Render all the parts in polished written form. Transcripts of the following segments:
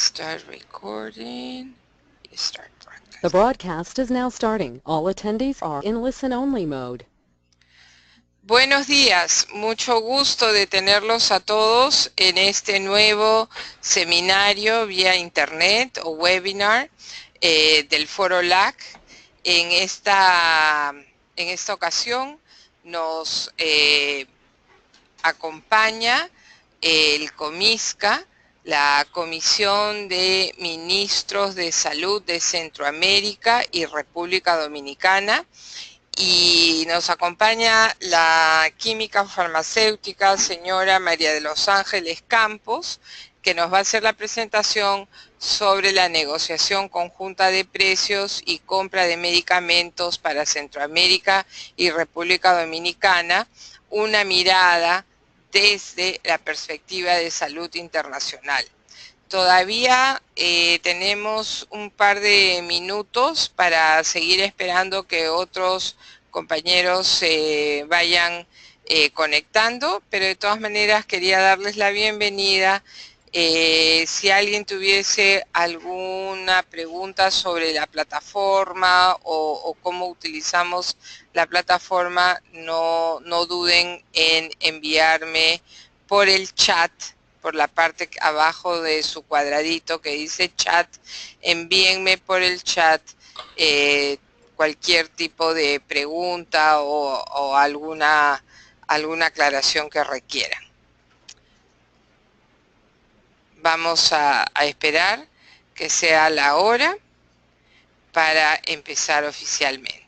Start recording. Start broadcast. The broadcast is now starting. All attendees are in listen-only mode. Buenos días, mucho gusto de tenerlos a todos en este nuevo seminario vía internet o webinar del Foro LAC. En esta ocasión nos acompaña el COMISCA, la Comisión de Ministros de Salud de Centroamérica y República Dominicana, y nos acompaña la química farmacéutica señora María de los Ángeles Campos, que nos va a hacer la presentación sobre la negociación conjunta de precios y compra de medicamentos para Centroamérica y República Dominicana, una mirada desde la perspectiva de salud internacional. Todavía tenemos un par de minutos para seguir esperando que otros compañeros se vayan conectando, pero de todas maneras quería darles la bienvenida. Si alguien tuviese alguna pregunta sobre la plataforma o cómo utilizamos la plataforma, no duden en enviarme por el chat, por la parte abajo de su cuadradito que dice chat. Envíenme por el chat cualquier tipo de pregunta o alguna aclaración que requieran. Vamos a esperar que sea la hora para empezar oficialmente.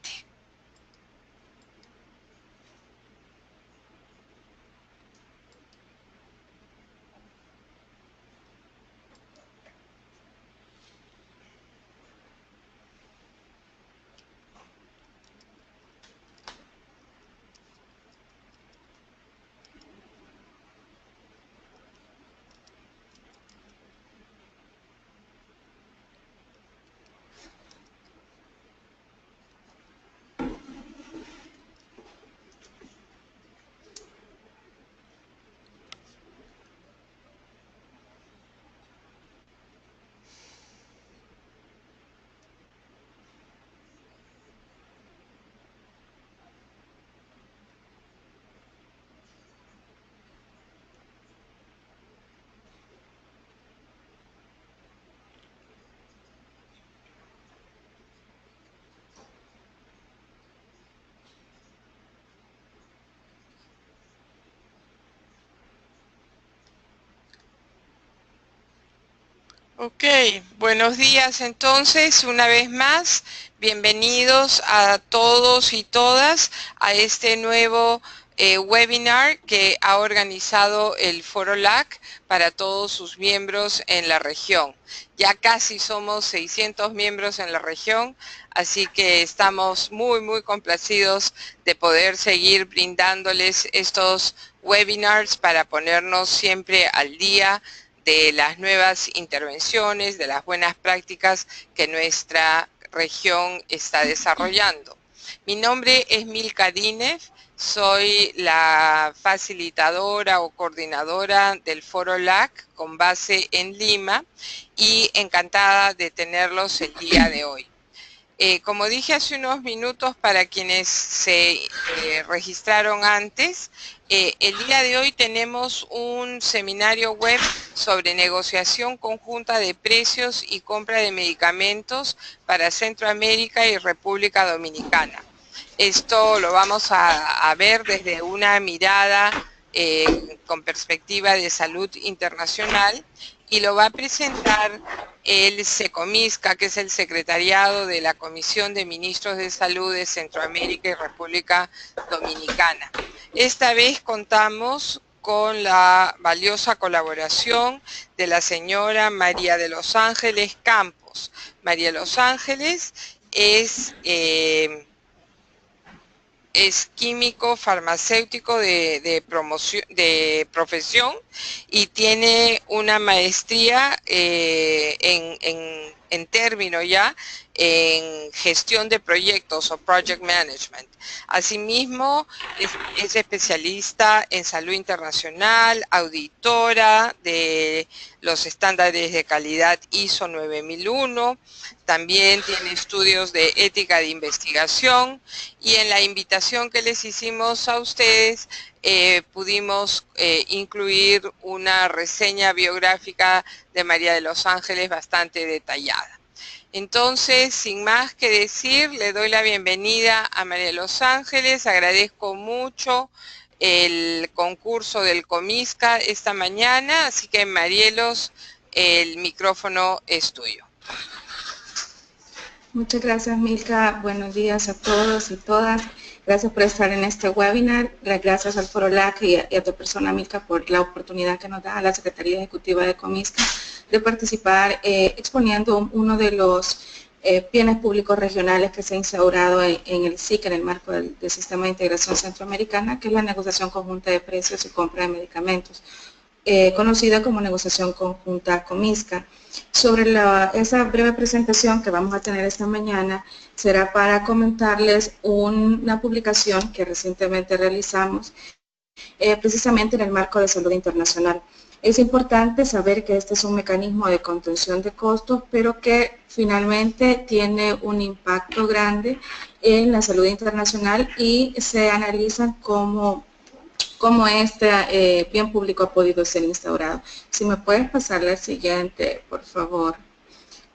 Ok, buenos días entonces, una vez más, bienvenidos a todos y todas a este nuevo webinar que ha organizado el Foro LAC para todos sus miembros en la región. Ya casi somos 600 miembros en la región, así que estamos muy complacidos de poder seguir brindándoles estos webinars para ponernos siempre al día de las nuevas intervenciones, de las buenas prácticas que nuestra región está desarrollando. Mi nombre es Milka Dinev, soy la facilitadora o coordinadora del Foro LAC con base en Lima y encantada de tenerlos el día de hoy. Como dije hace unos minutos para quienes se registraron antes, el día de hoy tenemos un seminario web sobre negociación conjunta de precios y compra de medicamentos para Centroamérica y República Dominicana. Esto lo vamos a ver desde una mirada con perspectiva de salud internacional y lo va a presentar el SECOMISCA, que es el Secretariado de la Comisión de Ministros de Salud de Centroamérica y República Dominicana. Esta vez contamos con la valiosa colaboración de la señora María de los Ángeles Campos. María de los Ángeles es químico farmacéutico de profesión y tiene una maestría en término ya en gestión de proyectos o project management. Asimismo, es especialista en salud internacional, auditora de los estándares de calidad ISO 9001, también tiene estudios de ética de investigación, y en la invitación que les hicimos a ustedes pudimos incluir una reseña biográfica de María de los Ángeles bastante detallada. Entonces, sin más que decir, le doy la bienvenida a María de los Ángeles. Agradezco mucho el concurso del Comisca esta mañana, así que Marielos, el micrófono es tuyo. Muchas gracias, Milka. Buenos días a todos y todas. Gracias por estar en este webinar. Gracias al Foro LAC y a tu persona, Milka, por la oportunidad que nos da a la Secretaría Ejecutiva de Comisca de participar exponiendo uno de los bienes públicos regionales que se ha instaurado en el SIC, en el marco del Sistema de Integración Centroamericana, que es la negociación conjunta de precios y compra de medicamentos, conocida como negociación conjunta Comisca. Sobre esa breve presentación que vamos a tener esta mañana, será para comentarles una publicación que recientemente realizamos, precisamente en el marco de salud internacional. Es importante saber que este es un mecanismo de contención de costos, pero que finalmente tiene un impacto grande en la salud internacional y se analizan cómo este bien público ha podido ser instaurado. Si me puedes pasar la siguiente, por favor.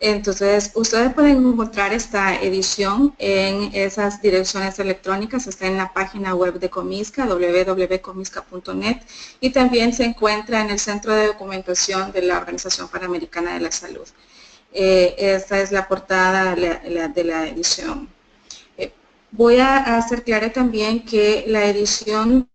Entonces, ustedes pueden encontrar esta edición en esas direcciones electrónicas, está en la página web de Comisca, www.comisca.net, y también se encuentra en el Centro de Documentación de la Organización Panamericana de la Salud. Esta es la portada de la edición. Voy a hacer clara también que la edición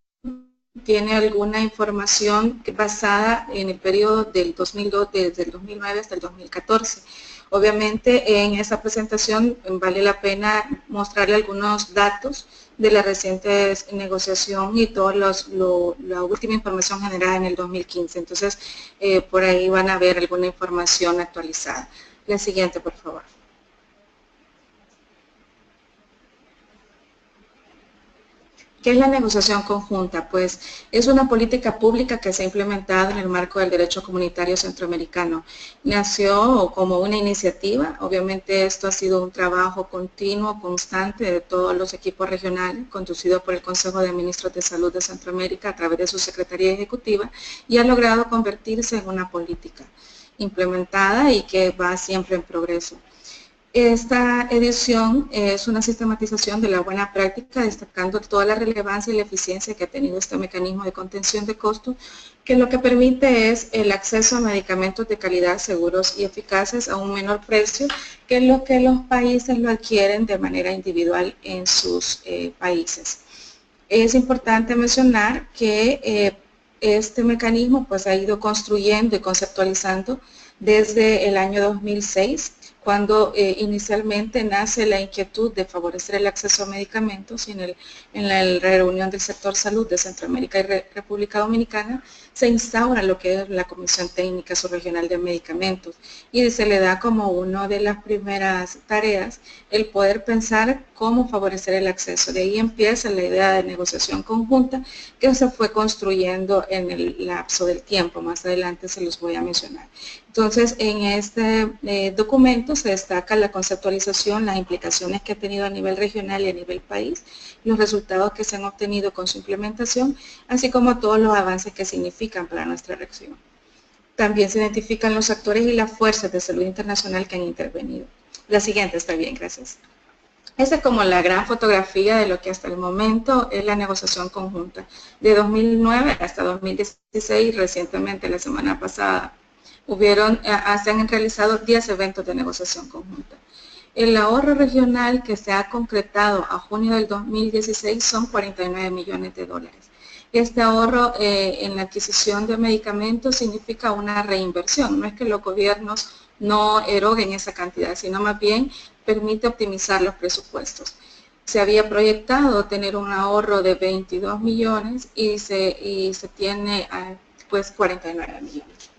tiene alguna información basada en el periodo del 2002, desde el 2009 hasta el 2014. Obviamente en esa presentación vale la pena mostrarle algunos datos de la reciente negociación y toda la última información generada en el 2015. Entonces, por ahí van a ver alguna información actualizada. La siguiente, por favor. ¿Qué es la negociación conjunta? Pues es una política pública que se ha implementado en el marco del derecho comunitario centroamericano. Nació como una iniciativa, obviamente esto ha sido un trabajo continuo, constante de todos los equipos regionales, conducido por el Consejo de Ministros de Salud de Centroamérica a través de su Secretaría Ejecutiva, y ha logrado convertirse en una política implementada y que va siempre en progreso. Esta edición es una sistematización de la buena práctica, destacando toda la relevancia y la eficiencia que ha tenido este mecanismo de contención de costos, que lo que permite es el acceso a medicamentos de calidad, seguros y eficaces a un menor precio que lo que los países lo adquieren de manera individual en sus países. Es importante mencionar que este mecanismo pues, ha ido construyendo y conceptualizando desde el año 2006, cuando inicialmente nace la inquietud de favorecer el acceso a medicamentos, y en la reunión del sector salud de Centroamérica y República Dominicana se instaura lo que es la Comisión Técnica Subregional de Medicamentos, y se le da como una de las primeras tareas el poder pensar cómo favorecer el acceso. De ahí empieza la idea de negociación conjunta que se fue construyendo en el lapso del tiempo. Más adelante se los voy a mencionar. Entonces, en este documento se destaca la conceptualización, las implicaciones que ha tenido a nivel regional y a nivel país, los resultados que se han obtenido con su implementación, así como todos los avances que significan para nuestra región. También se identifican los actores y las fuerzas de salud internacional que han intervenido. La siguiente está bien, gracias. Esta es como la gran fotografía de lo que hasta el momento es la negociación conjunta. De 2009 hasta 2016, recientemente la semana pasada, se han realizado 10 eventos de negociación conjunta. El ahorro regional que se ha concretado a junio del 2016 son 49 millones de dólares. Este ahorro en la adquisición de medicamentos significa una reinversión. No es que los gobiernos no eroguen esa cantidad, sino más bien permite optimizar los presupuestos. Se había proyectado tener un ahorro de 22 millones y se tiene pues 49 millones.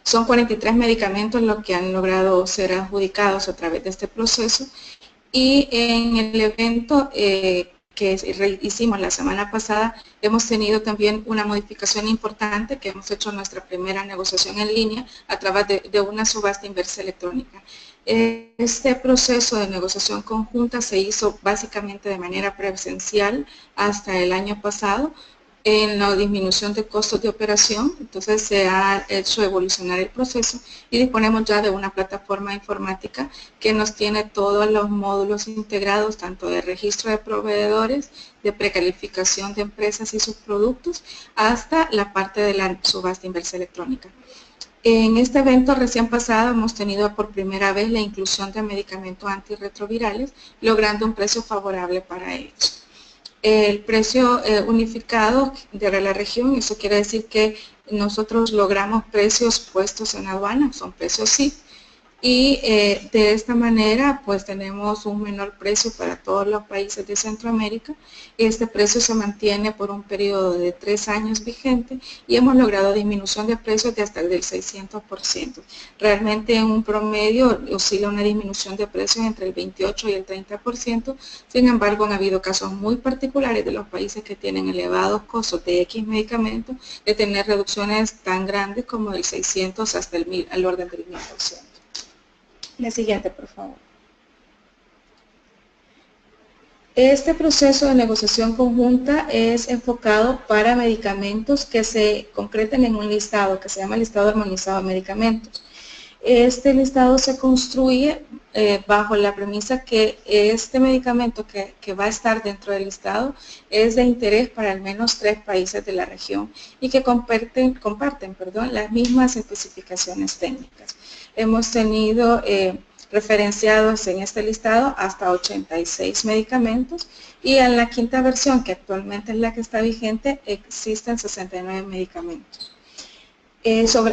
Son 43 medicamentos los que han logrado ser adjudicados a través de este proceso, y en el evento que hicimos la semana pasada, hemos tenido también una modificación importante, que hemos hecho nuestra primera negociación en línea a través de una subasta inversa electrónica. Este proceso de negociación conjunta se hizo básicamente de manera presencial hasta el año pasado, en la disminución de costos de operación. Entonces se ha hecho evolucionar el proceso y disponemos ya de una plataforma informática que nos tiene todos los módulos integrados, tanto de registro de proveedores, de precalificación de empresas y sus productos, hasta la parte de la subasta inversa electrónica. En este evento recién pasado hemos tenido por primera vez la inclusión de medicamentos antirretrovirales, logrando un precio favorable para ellos. El precio unificado de la región, eso quiere decir que nosotros logramos precios puestos en aduana, son precios CIF, y de esta manera pues tenemos un menor precio para todos los países de Centroamérica. Este precio se mantiene por un periodo de 3 años vigente y hemos logrado disminución de precios de hasta el del 600%. Realmente en un promedio oscila una disminución de precios entre el 28 y el 30%, sin embargo han habido casos muy particulares de los países que tienen elevados costos de X medicamentos, de tener reducciones tan grandes como del 600 hasta el 1000, al orden del 1000%. La siguiente, por favor. Este proceso de negociación conjunta es enfocado para medicamentos que se concreten en un listado que se llama listado armonizado de medicamentos. Este listado se construye bajo la premisa que este medicamento que va a estar dentro del listado es de interés para al menos 3 países de la región y que comparten las mismas especificaciones técnicas. Hemos tenido referenciados en este listado hasta 86 medicamentos y en la quinta versión, que actualmente es la que está vigente, existen 69 medicamentos.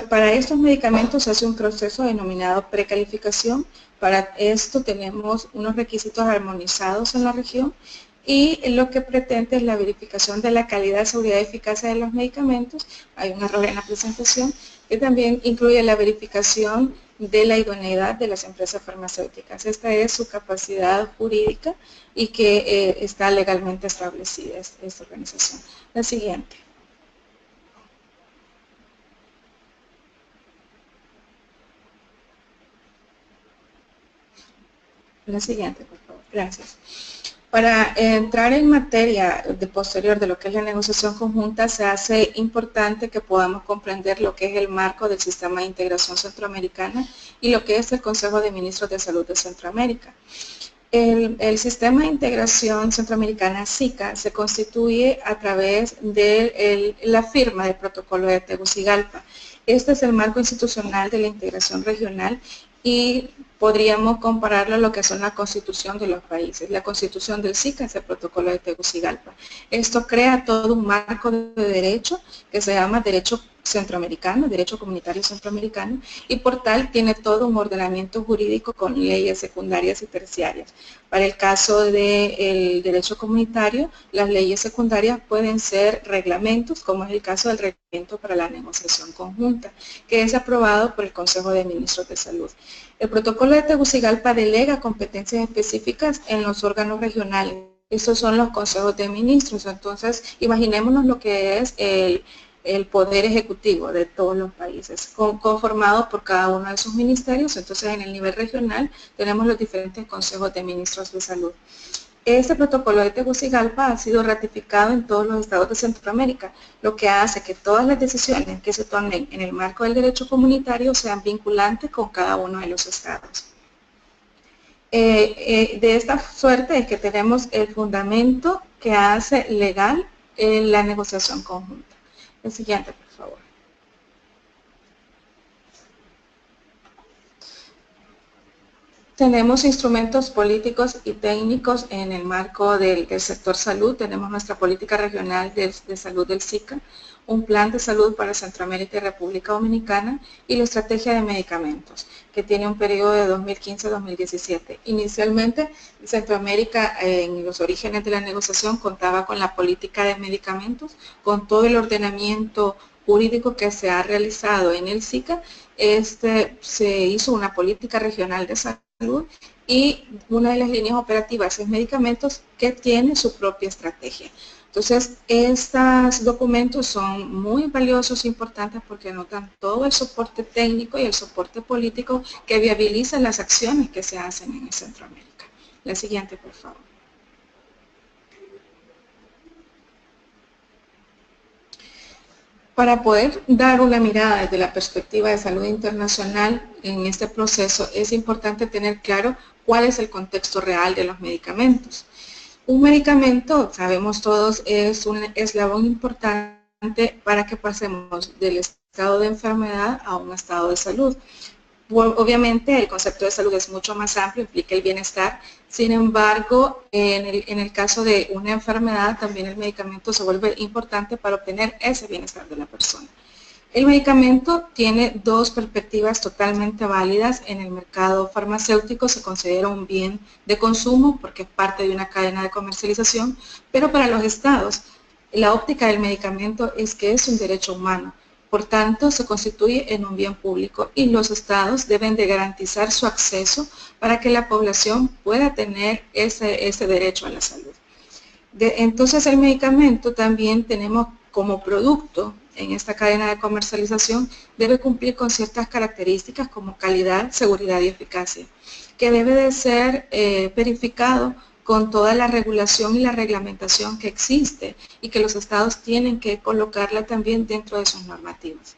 Para estos medicamentos se hace un proceso denominado precalificación. Para esto tenemos unos requisitos armonizados en la región y lo que pretende es la verificación de la calidad, seguridad y eficacia de los medicamentos. Hay un error en la presentación, que también incluye la verificación de la idoneidad de las empresas farmacéuticas. Esta es su capacidad jurídica y que está legalmente establecida esta organización. La siguiente. La siguiente, por favor. Gracias. Para entrar en materia de posterior de lo que es la negociación conjunta, se hace importante que podamos comprender lo que es el marco del Sistema de Integración Centroamericana y lo que es el Consejo de Ministros de Salud de Centroamérica. El Sistema de Integración Centroamericana, SICA, se constituye a través de la firma del Protocolo de Tegucigalpa. Este es el marco institucional de la integración regional y podríamos compararlo a lo que son la constitución de los países. La constitución del SICA es el protocolo de Tegucigalpa. Esto crea todo un marco de derecho que se llama derecho centroamericano, derecho comunitario centroamericano, y por tal tiene todo un ordenamiento jurídico con leyes secundarias y terciarias. Para el caso del derecho comunitario, las leyes secundarias pueden ser reglamentos, como es el caso del reglamento para la negociación conjunta, que es aprobado por el Consejo de Ministros de Salud. El protocolo de Tegucigalpa delega competencias específicas en los órganos regionales. Estos son los consejos de ministros. Entonces, imaginémonos lo que es el poder ejecutivo de todos los países, conformado por cada uno de sus ministerios. Entonces, en el nivel regional tenemos los diferentes consejos de ministros de salud. Este protocolo de Tegucigalpa ha sido ratificado en todos los estados de Centroamérica, lo que hace que todas las decisiones que se tomen en el marco del derecho comunitario sean vinculantes con cada uno de los estados. De esta suerte es que tenemos el fundamento que hace legal la negociación conjunta. El siguiente, por favor. Tenemos instrumentos políticos y técnicos en el marco del sector salud. Tenemos nuestra política regional de salud del SICA, un plan de salud para Centroamérica y República Dominicana y la estrategia de medicamentos, que tiene un periodo de 2015 a 2017. Inicialmente, Centroamérica, en los orígenes de la negociación, contaba con la política de medicamentos, con todo el ordenamiento jurídico que se ha realizado en el SICA, se hizo una política regional de salud y una de las líneas operativas es medicamentos que tiene su propia estrategia. Entonces, estos documentos son muy valiosos e importantes porque anotan todo el soporte técnico y el soporte político que viabiliza las acciones que se hacen en Centroamérica. La siguiente, por favor. Para poder dar una mirada desde la perspectiva de salud internacional en este proceso, es importante tener claro cuál es el contexto real de los medicamentos. Un medicamento, sabemos todos, es un eslabón importante para que pasemos del estado de enfermedad a un estado de salud. Obviamente el concepto de salud es mucho más amplio, implica el bienestar. Sin embargo, en el caso de una enfermedad, también el medicamento se vuelve importante para obtener ese bienestar de la persona. El medicamento tiene dos perspectivas totalmente válidas. En el mercado farmacéutico se considera un bien de consumo porque es parte de una cadena de comercialización, pero para los estados, la óptica del medicamento es que es un derecho humano. Por tanto, se constituye en un bien público y los estados deben de garantizar su acceso para que la población pueda tener ese derecho a la salud. Entonces, el medicamento también tenemos como producto en esta cadena de comercialización, debe cumplir con ciertas características como calidad, seguridad y eficacia, que debe de ser verificado con toda la regulación y la reglamentación que existe y que los estados tienen que colocarla también dentro de sus normativas.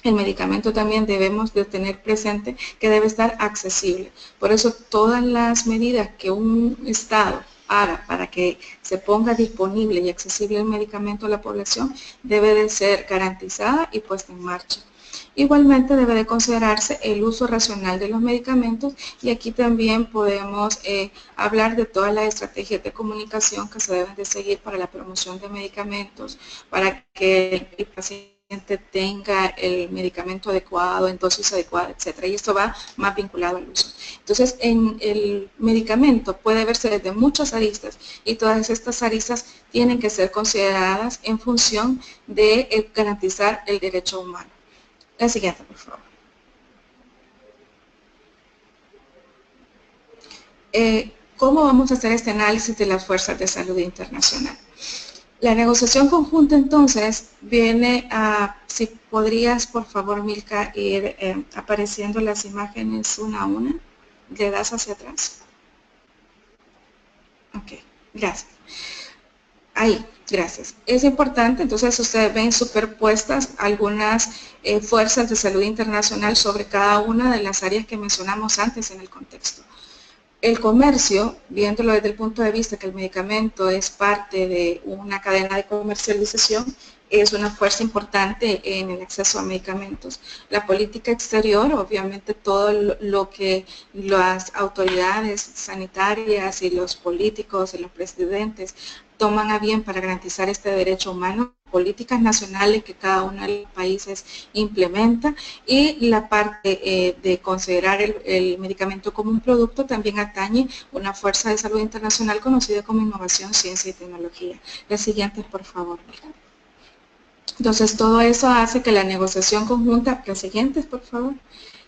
El medicamento también debemos de tener presente que debe estar accesible. Por eso todas las medidas que un estado haga para que se ponga disponible y accesible el medicamento a la población debe de ser garantizada y puesta en marcha. Igualmente debe de considerarse el uso racional de los medicamentos y aquí también podemos hablar de todas las estrategias de comunicación que se deben de seguir para la promoción de medicamentos, para que el paciente tenga el medicamento adecuado, en dosis adecuada, etcétera. Y esto va más vinculado al uso. Entonces, en el medicamento puede verse desde muchas aristas y todas estas aristas tienen que ser consideradas en función de garantizar el derecho humano. La siguiente, por favor. ¿Cómo vamos a hacer este análisis de las fuerzas de salud internacional? La negociación conjunta, entonces, viene a, si podrías, por favor, Milka, ir apareciendo las imágenes una a una. ¿Le das hacia atrás? Ok, gracias. Ahí, gracias. Es importante, entonces ustedes ven superpuestas algunas fuerzas de salud internacional sobre cada una de las áreas que mencionamos antes en el contexto. El comercio, viéndolo desde el punto de vista que el medicamento es parte de una cadena de comercialización, es una fuerza importante en el acceso a medicamentos. La política exterior, obviamente todo lo que las autoridades sanitarias y los políticos y los presidentes toman a bien para garantizar este derecho humano, políticas nacionales que cada uno de los países implementa y la parte de considerar el medicamento como un producto también atañe una fuerza de salud internacional conocida como innovación, ciencia y tecnología. La siguiente, por favor. Entonces, todo eso hace que la negociación conjunta, las siguientes, por favor,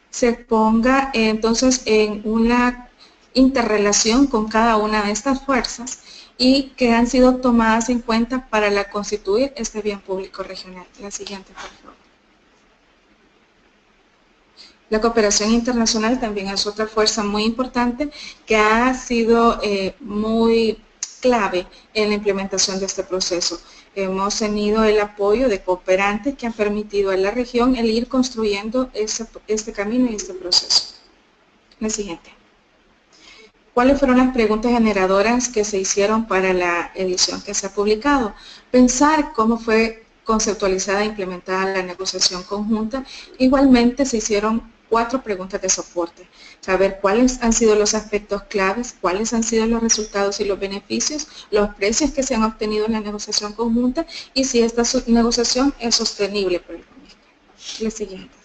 se ponga entonces en una interrelación con cada una de estas fuerzas y que han sido tomadas en cuenta para constituir este bien público regional. La siguiente, por favor. La cooperación internacional también es otra fuerza muy importante que ha sido muy clave en la implementación de este proceso. Hemos tenido el apoyo de cooperantes que han permitido a la región el ir construyendo este camino y este proceso. La siguiente. ¿Cuáles fueron las preguntas generadoras que se hicieron para la edición que se ha publicado? Pensar cómo fue conceptualizada e implementada la negociación conjunta. Igualmente se hicieron 4 preguntas de soporte. Saber cuáles han sido los aspectos claves, cuáles han sido los resultados y los beneficios, los precios que se han obtenido en la negociación conjunta y si esta negociación es sostenible por el gobierno. La siguiente.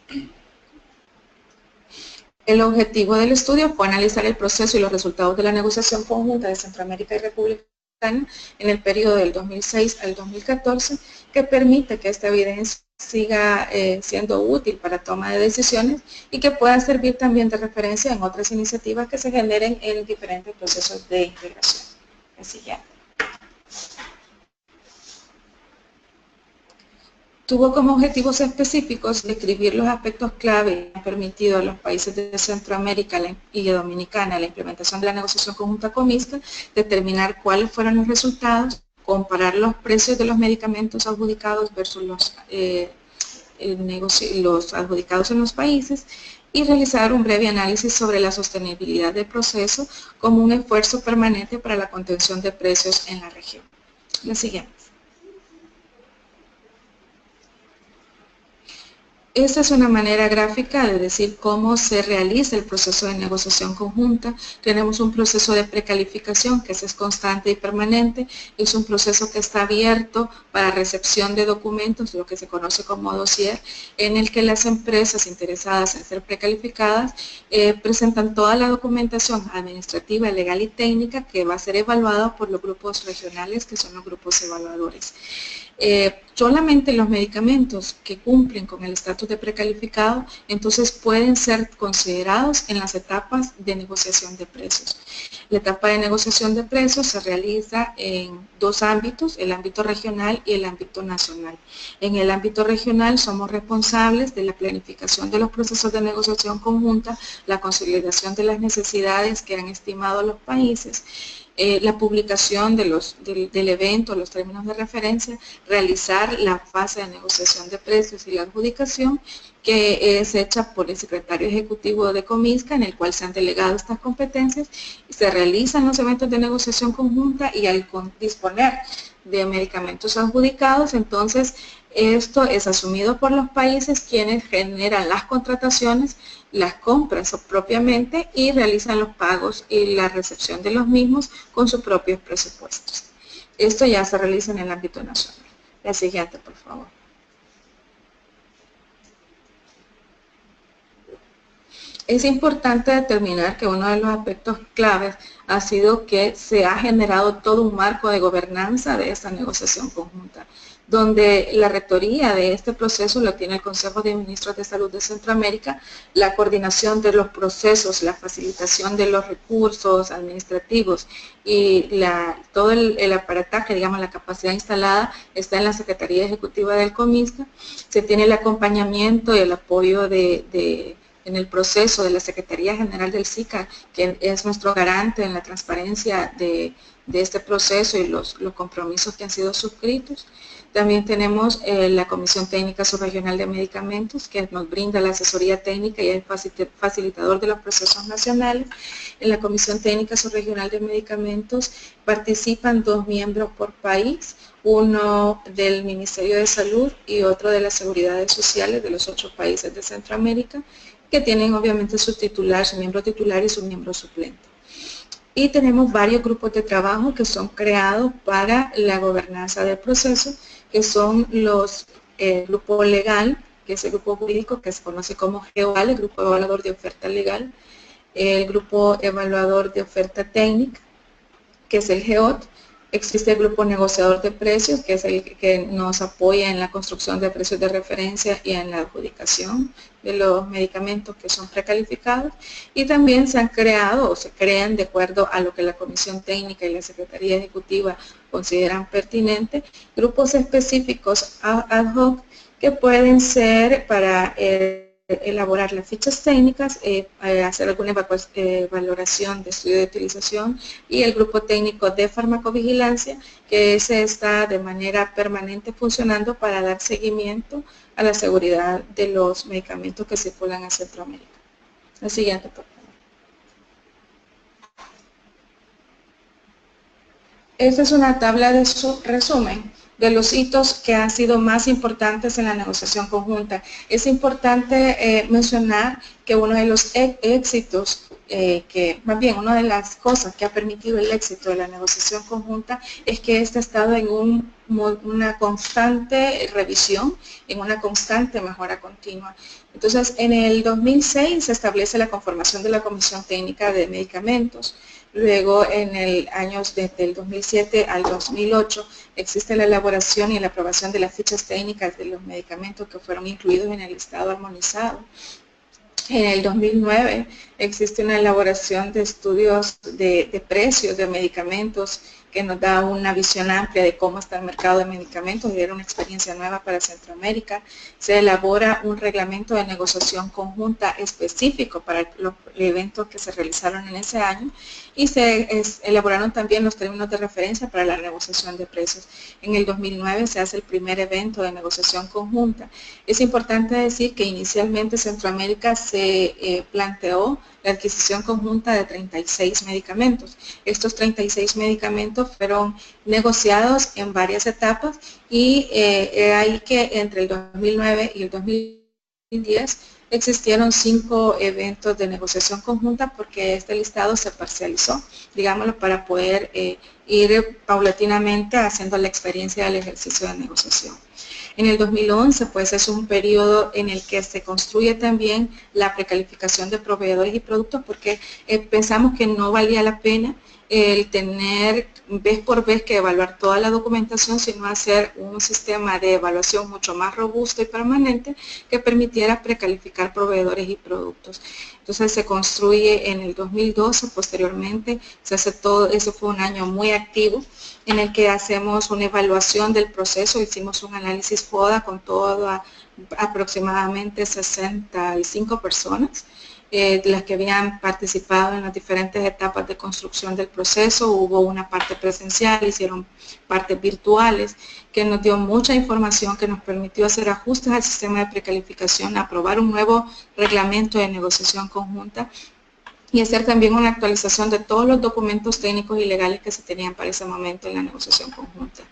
El objetivo del estudio fue analizar el proceso y los resultados de la negociación conjunta de Centroamérica y República Dominicana en el periodo del 2006 al 2014, que permite que esta evidencia siga siendo útil para toma de decisiones y que pueda servir también de referencia en otras iniciativas que se generen en diferentes procesos de integración. El siguiente. Tuvo como objetivos específicos describir los aspectos clave que han permitido a los países de Centroamérica y Dominicana la implementación de la negociación conjunta COMISCA, determinar cuáles fueron los resultados, comparar los precios de los medicamentos adjudicados versus los adjudicados en los países y realizar un breve análisis sobre la sostenibilidad del proceso como un esfuerzo permanente para la contención de precios en la región. La siguiente. Esta es una manera gráfica de decir cómo se realiza el proceso de negociación conjunta. Tenemos un proceso de precalificación que es constante y permanente. Es un proceso que está abierto para recepción de documentos, lo que se conoce como dossier, en el que las empresas interesadas en ser precalificadas presentan toda la documentación administrativa, legal y técnica que va a ser evaluada por los grupos regionales, que son los grupos evaluadores. Solamente los medicamentos que cumplen con el estatus de precalificado, entonces pueden ser considerados en las etapas de negociación de precios. La etapa de negociación de precios se realiza en dos ámbitos, el ámbito regional y el ámbito nacional. En el ámbito regional somos responsables de la planificación de los procesos de negociación conjunta, la consolidación de las necesidades que han estimado los países, la publicación del evento, los términos de referencia, realizar la fase de negociación de precios y la adjudicación, que es hecha por el secretario ejecutivo de COMISCA, en el cual se han delegado estas competencias, y se realizan los eventos de negociación conjunta y al disponer de medicamentos adjudicados, entonces esto es asumido por los países quienes generan las contrataciones, las compras propiamente y realizan los pagos y la recepción de los mismos con sus propios presupuestos. Esto ya se realiza en el ámbito nacional. La siguiente, por favor. Es importante determinar que uno de los aspectos claves ha sido que se ha generado todo un marco de gobernanza de esta negociación conjunta, donde la rectoría de este proceso lo tiene el Consejo de Ministros de Salud de Centroamérica, la coordinación de los procesos, la facilitación de los recursos administrativos y todo el aparataje, digamos, la capacidad instalada está en la Secretaría Ejecutiva del COMISCA. Se tiene el acompañamiento y el apoyo en el proceso de la Secretaría General del SICA, que es nuestro garante en la transparencia de este proceso y los compromisos que han sido suscritos. También tenemos la Comisión Técnica Subregional de Medicamentos, que nos brinda la asesoría técnica y es facilitador de los procesos nacionales. En la Comisión Técnica Subregional de Medicamentos participan 2 miembros por país, uno del Ministerio de Salud y otro de las Seguridades Sociales de los 8 países de Centroamérica, que tienen obviamente su titular, su miembro titular y su miembro suplente. Y tenemos varios grupos de trabajo que son creados para la gobernanza del proceso, que son los grupo legal, que es el grupo jurídico que se conoce como GEOAL, el grupo evaluador de oferta legal, el grupo evaluador de oferta técnica, que es el GEOT. Existe el grupo negociador de precios, que es el que nos apoya en la construcción de precios de referencia y en la adjudicación de los medicamentos que son precalificados. Y también se han creado o se crean, de acuerdo a lo que la Comisión Técnica y la Secretaría Ejecutiva consideran pertinente, grupos específicos ad hoc que pueden ser para elaborar las fichas técnicas, hacer alguna valoración de estudio de utilización, y el grupo técnico de farmacovigilancia, que ese está de manera permanente funcionando para dar seguimiento a la seguridad de los medicamentos que circulan a Centroamérica. La siguiente, por favor. Esta es una tabla de resumen de los hitos que han sido más importantes en la negociación conjunta. Es importante mencionar que uno de los éxitos, una de las cosas que ha permitido el éxito de la negociación conjunta es que esta ha estado en una constante revisión, en una constante mejora continua. Entonces, en el 2006 se establece la conformación de la Comisión Técnica de Medicamentos. Luego, en el año desde el 2007 al 2008, existe la elaboración y la aprobación de las fichas técnicas de los medicamentos que fueron incluidos en el listado armonizado. En el 2009 existe una elaboración de estudios de precios de medicamentos que nos da una visión amplia de cómo está el mercado de medicamentos y era una experiencia nueva para Centroamérica. Se elabora un reglamento de negociación conjunta específico para los eventos que se realizaron en ese año y se elaboraron también los términos de referencia para la negociación de precios. En el 2009 se hace el primer evento de negociación conjunta. Es importante decir que inicialmente Centroamérica se planteó la adquisición conjunta de 36 medicamentos. Estos 36 medicamentos fueron negociados en varias etapas y hay que entre el 2009 y el 2010 existieron 5 eventos de negociación conjunta porque este listado se parcializó, digámoslo, para poder ir paulatinamente haciendo la experiencia del ejercicio de negociación. En el 2011, pues es un periodo en el que se construye también la precalificación de proveedores y productos porque pensamos que no valía la pena el tener vez por vez que evaluar toda la documentación, sino hacer un sistema de evaluación mucho más robusto y permanente que permitiera precalificar proveedores y productos. Entonces se construye en el 2012, posteriormente se hace todo, eso fue un año muy activo en el que hacemos una evaluación del proceso, hicimos un análisis FODA con toda aproximadamente 65 personas, las que habían participado en las diferentes etapas de construcción del proceso. Hubo una parte presencial, hicieron partes virtuales, que nos dio mucha información que nos permitió hacer ajustes al sistema de precalificación, aprobar un nuevo reglamento de negociación conjunta y hacer también una actualización de todos los documentos técnicos y legales que se tenían para ese momento en la negociación conjunta.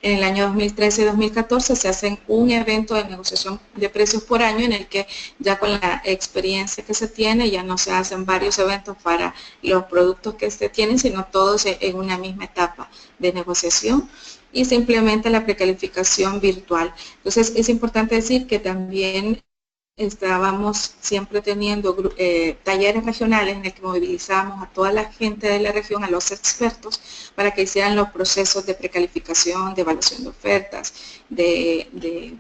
En el año 2013 y 2014 se hacen un evento de negociación de precios por año en el que ya con la experiencia que se tiene ya no se hacen varios eventos para los productos que se tienen, sino todos en una misma etapa de negociación y se implementa la precalificación virtual. Entonces es importante decir que también estábamos siempre teniendo talleres regionales en el que movilizábamos a toda la gente de la región, a los expertos, para que hicieran los procesos de precalificación, de evaluación de ofertas, de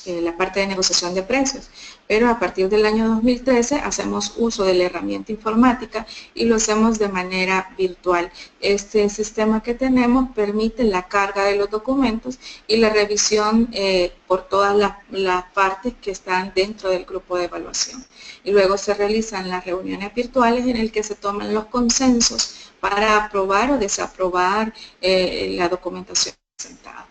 la parte de negociación de precios. Pero a partir del año 2013 hacemos uso de la herramienta informática y lo hacemos de manera virtual. Este sistema que tenemos permite la carga de los documentos y la revisión por todas las partes que están dentro del grupo de evaluación. Y luego se realizan las reuniones virtuales en el que se toman los consensos para aprobar o desaprobar la documentación presentada.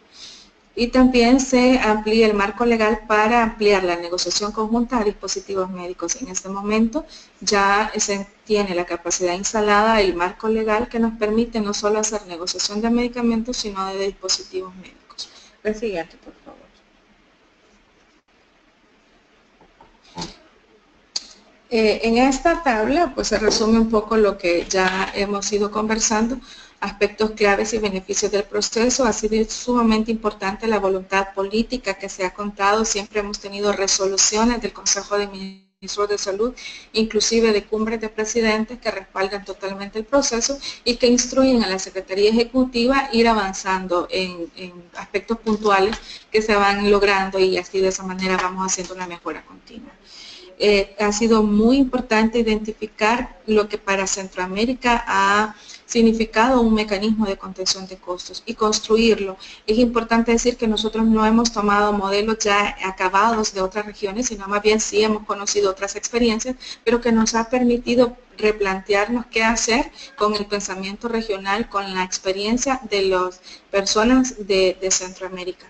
Y también se amplía el marco legal para ampliar la negociación conjunta a dispositivos médicos. En este momento ya se tiene la capacidad instalada, el marco legal que nos permite no solo hacer negociación de medicamentos, sino de dispositivos médicos. El siguiente, por favor. En esta tabla pues se resume un poco lo que ya hemos ido conversando, aspectos claves y beneficios del proceso. Ha sido sumamente importante la voluntad política que se ha contado, siempre hemos tenido resoluciones del Consejo de Ministros de Salud, inclusive de cumbres de presidentes que respaldan totalmente el proceso y que instruyen a la Secretaría Ejecutiva ir avanzando en aspectos puntuales que se van logrando y así de esa manera vamos haciendo una mejora continua. Ha sido muy importante identificar lo que para Centroamérica ha significado un mecanismo de contención de costos y construirlo. Es importante decir que nosotros no hemos tomado modelos ya acabados de otras regiones, sino más bien sí hemos conocido otras experiencias, pero que nos ha permitido replantearnos qué hacer con el pensamiento regional, con la experiencia de las personas de Centroamérica.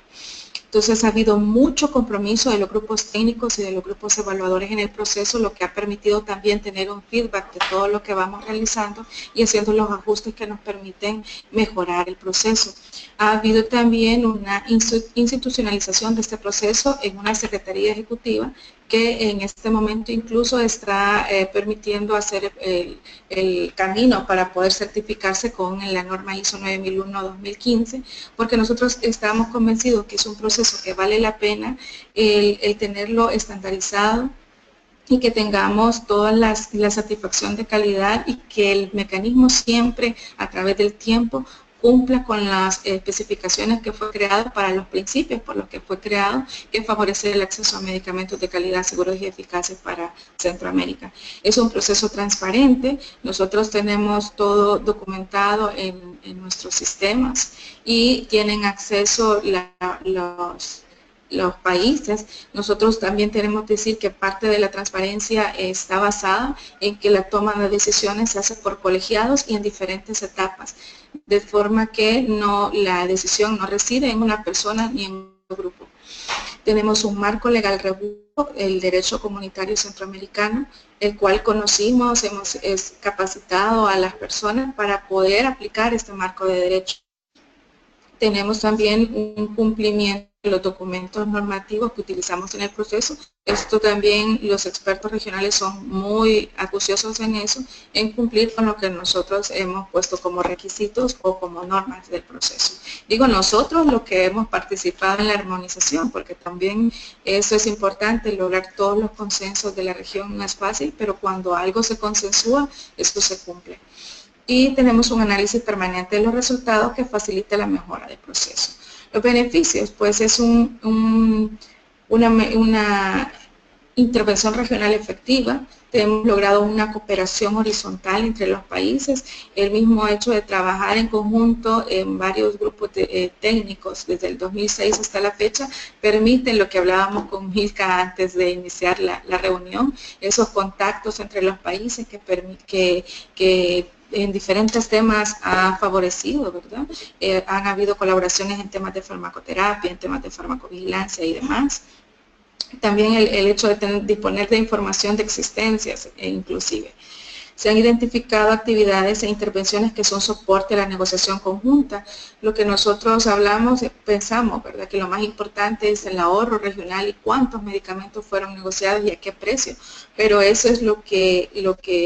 Entonces ha habido mucho compromiso de los grupos técnicos y de los grupos evaluadores en el proceso, lo que ha permitido también tener un feedback de todo lo que vamos realizando y haciendo los ajustes que nos permiten mejorar el proceso. Ha habido también una institucionalización de este proceso en una Secretaría Ejecutiva que en este momento incluso está permitiendo hacer el camino para poder certificarse con la norma ISO 9001-2015, porque nosotros estamos convencidos que es un proceso que vale la pena el tenerlo estandarizado y que tengamos toda la satisfacción de calidad y que el mecanismo siempre a través del tiempo cumpla con las especificaciones que fue creado para los principios por los que fue creado, que es favorecer el acceso a medicamentos de calidad, seguros y eficaces para Centroamérica. Es un proceso transparente, nosotros tenemos todo documentado en nuestros sistemas y tienen acceso los países. Nosotros también tenemos que decir que parte de la transparencia está basada en que la toma de decisiones se hace por colegiados y en diferentes etapas, de forma que la decisión no reside en una persona ni en un grupo. Tenemos un marco legal robusto, el derecho comunitario centroamericano, el cual conocimos, hemos capacitado a las personas para poder aplicar este marco de derecho. Tenemos también un cumplimiento de los documentos normativos que utilizamos en el proceso. Esto también los expertos regionales son muy acuciosos en eso, en cumplir con lo que nosotros hemos puesto como requisitos o como normas del proceso. Digo nosotros lo que hemos participado en la armonización, porque también eso es importante, lograr todos los consensos de la región no es fácil, pero cuando algo se consensúa, esto se cumple. Y tenemos un análisis permanente de los resultados que facilita la mejora del proceso. Los beneficios, pues es una intervención regional efectiva. Hemos logrado una cooperación horizontal entre los países, el mismo hecho de trabajar en conjunto en varios grupos técnicos desde el 2006 hasta la fecha, permite lo que hablábamos con Milka antes de iniciar la reunión, esos contactos entre los países que en diferentes temas ha favorecido, ¿verdad? Han habido colaboraciones en temas de farmacoterapia, en temas de farmacovigilancia y demás. También el hecho de disponer de información de existencias, inclusive. Se han identificado actividades e intervenciones que son soporte a la negociación conjunta. Lo que nosotros hablamos, pensamos, ¿verdad?, que lo más importante es el ahorro regional y cuántos medicamentos fueron negociados y a qué precio. Pero eso es lo que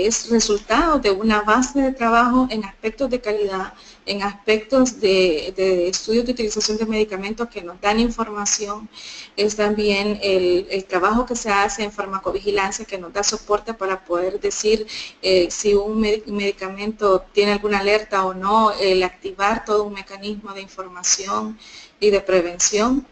es resultado de una base de trabajo en aspectos de calidad, en aspectos de estudios de utilización de medicamentos que nos dan información. Es también el trabajo que se hace en farmacovigilancia que nos da soporte para poder decir si un medicamento tiene alguna alerta o no, el activar todo un mecanismo de información y de prevención.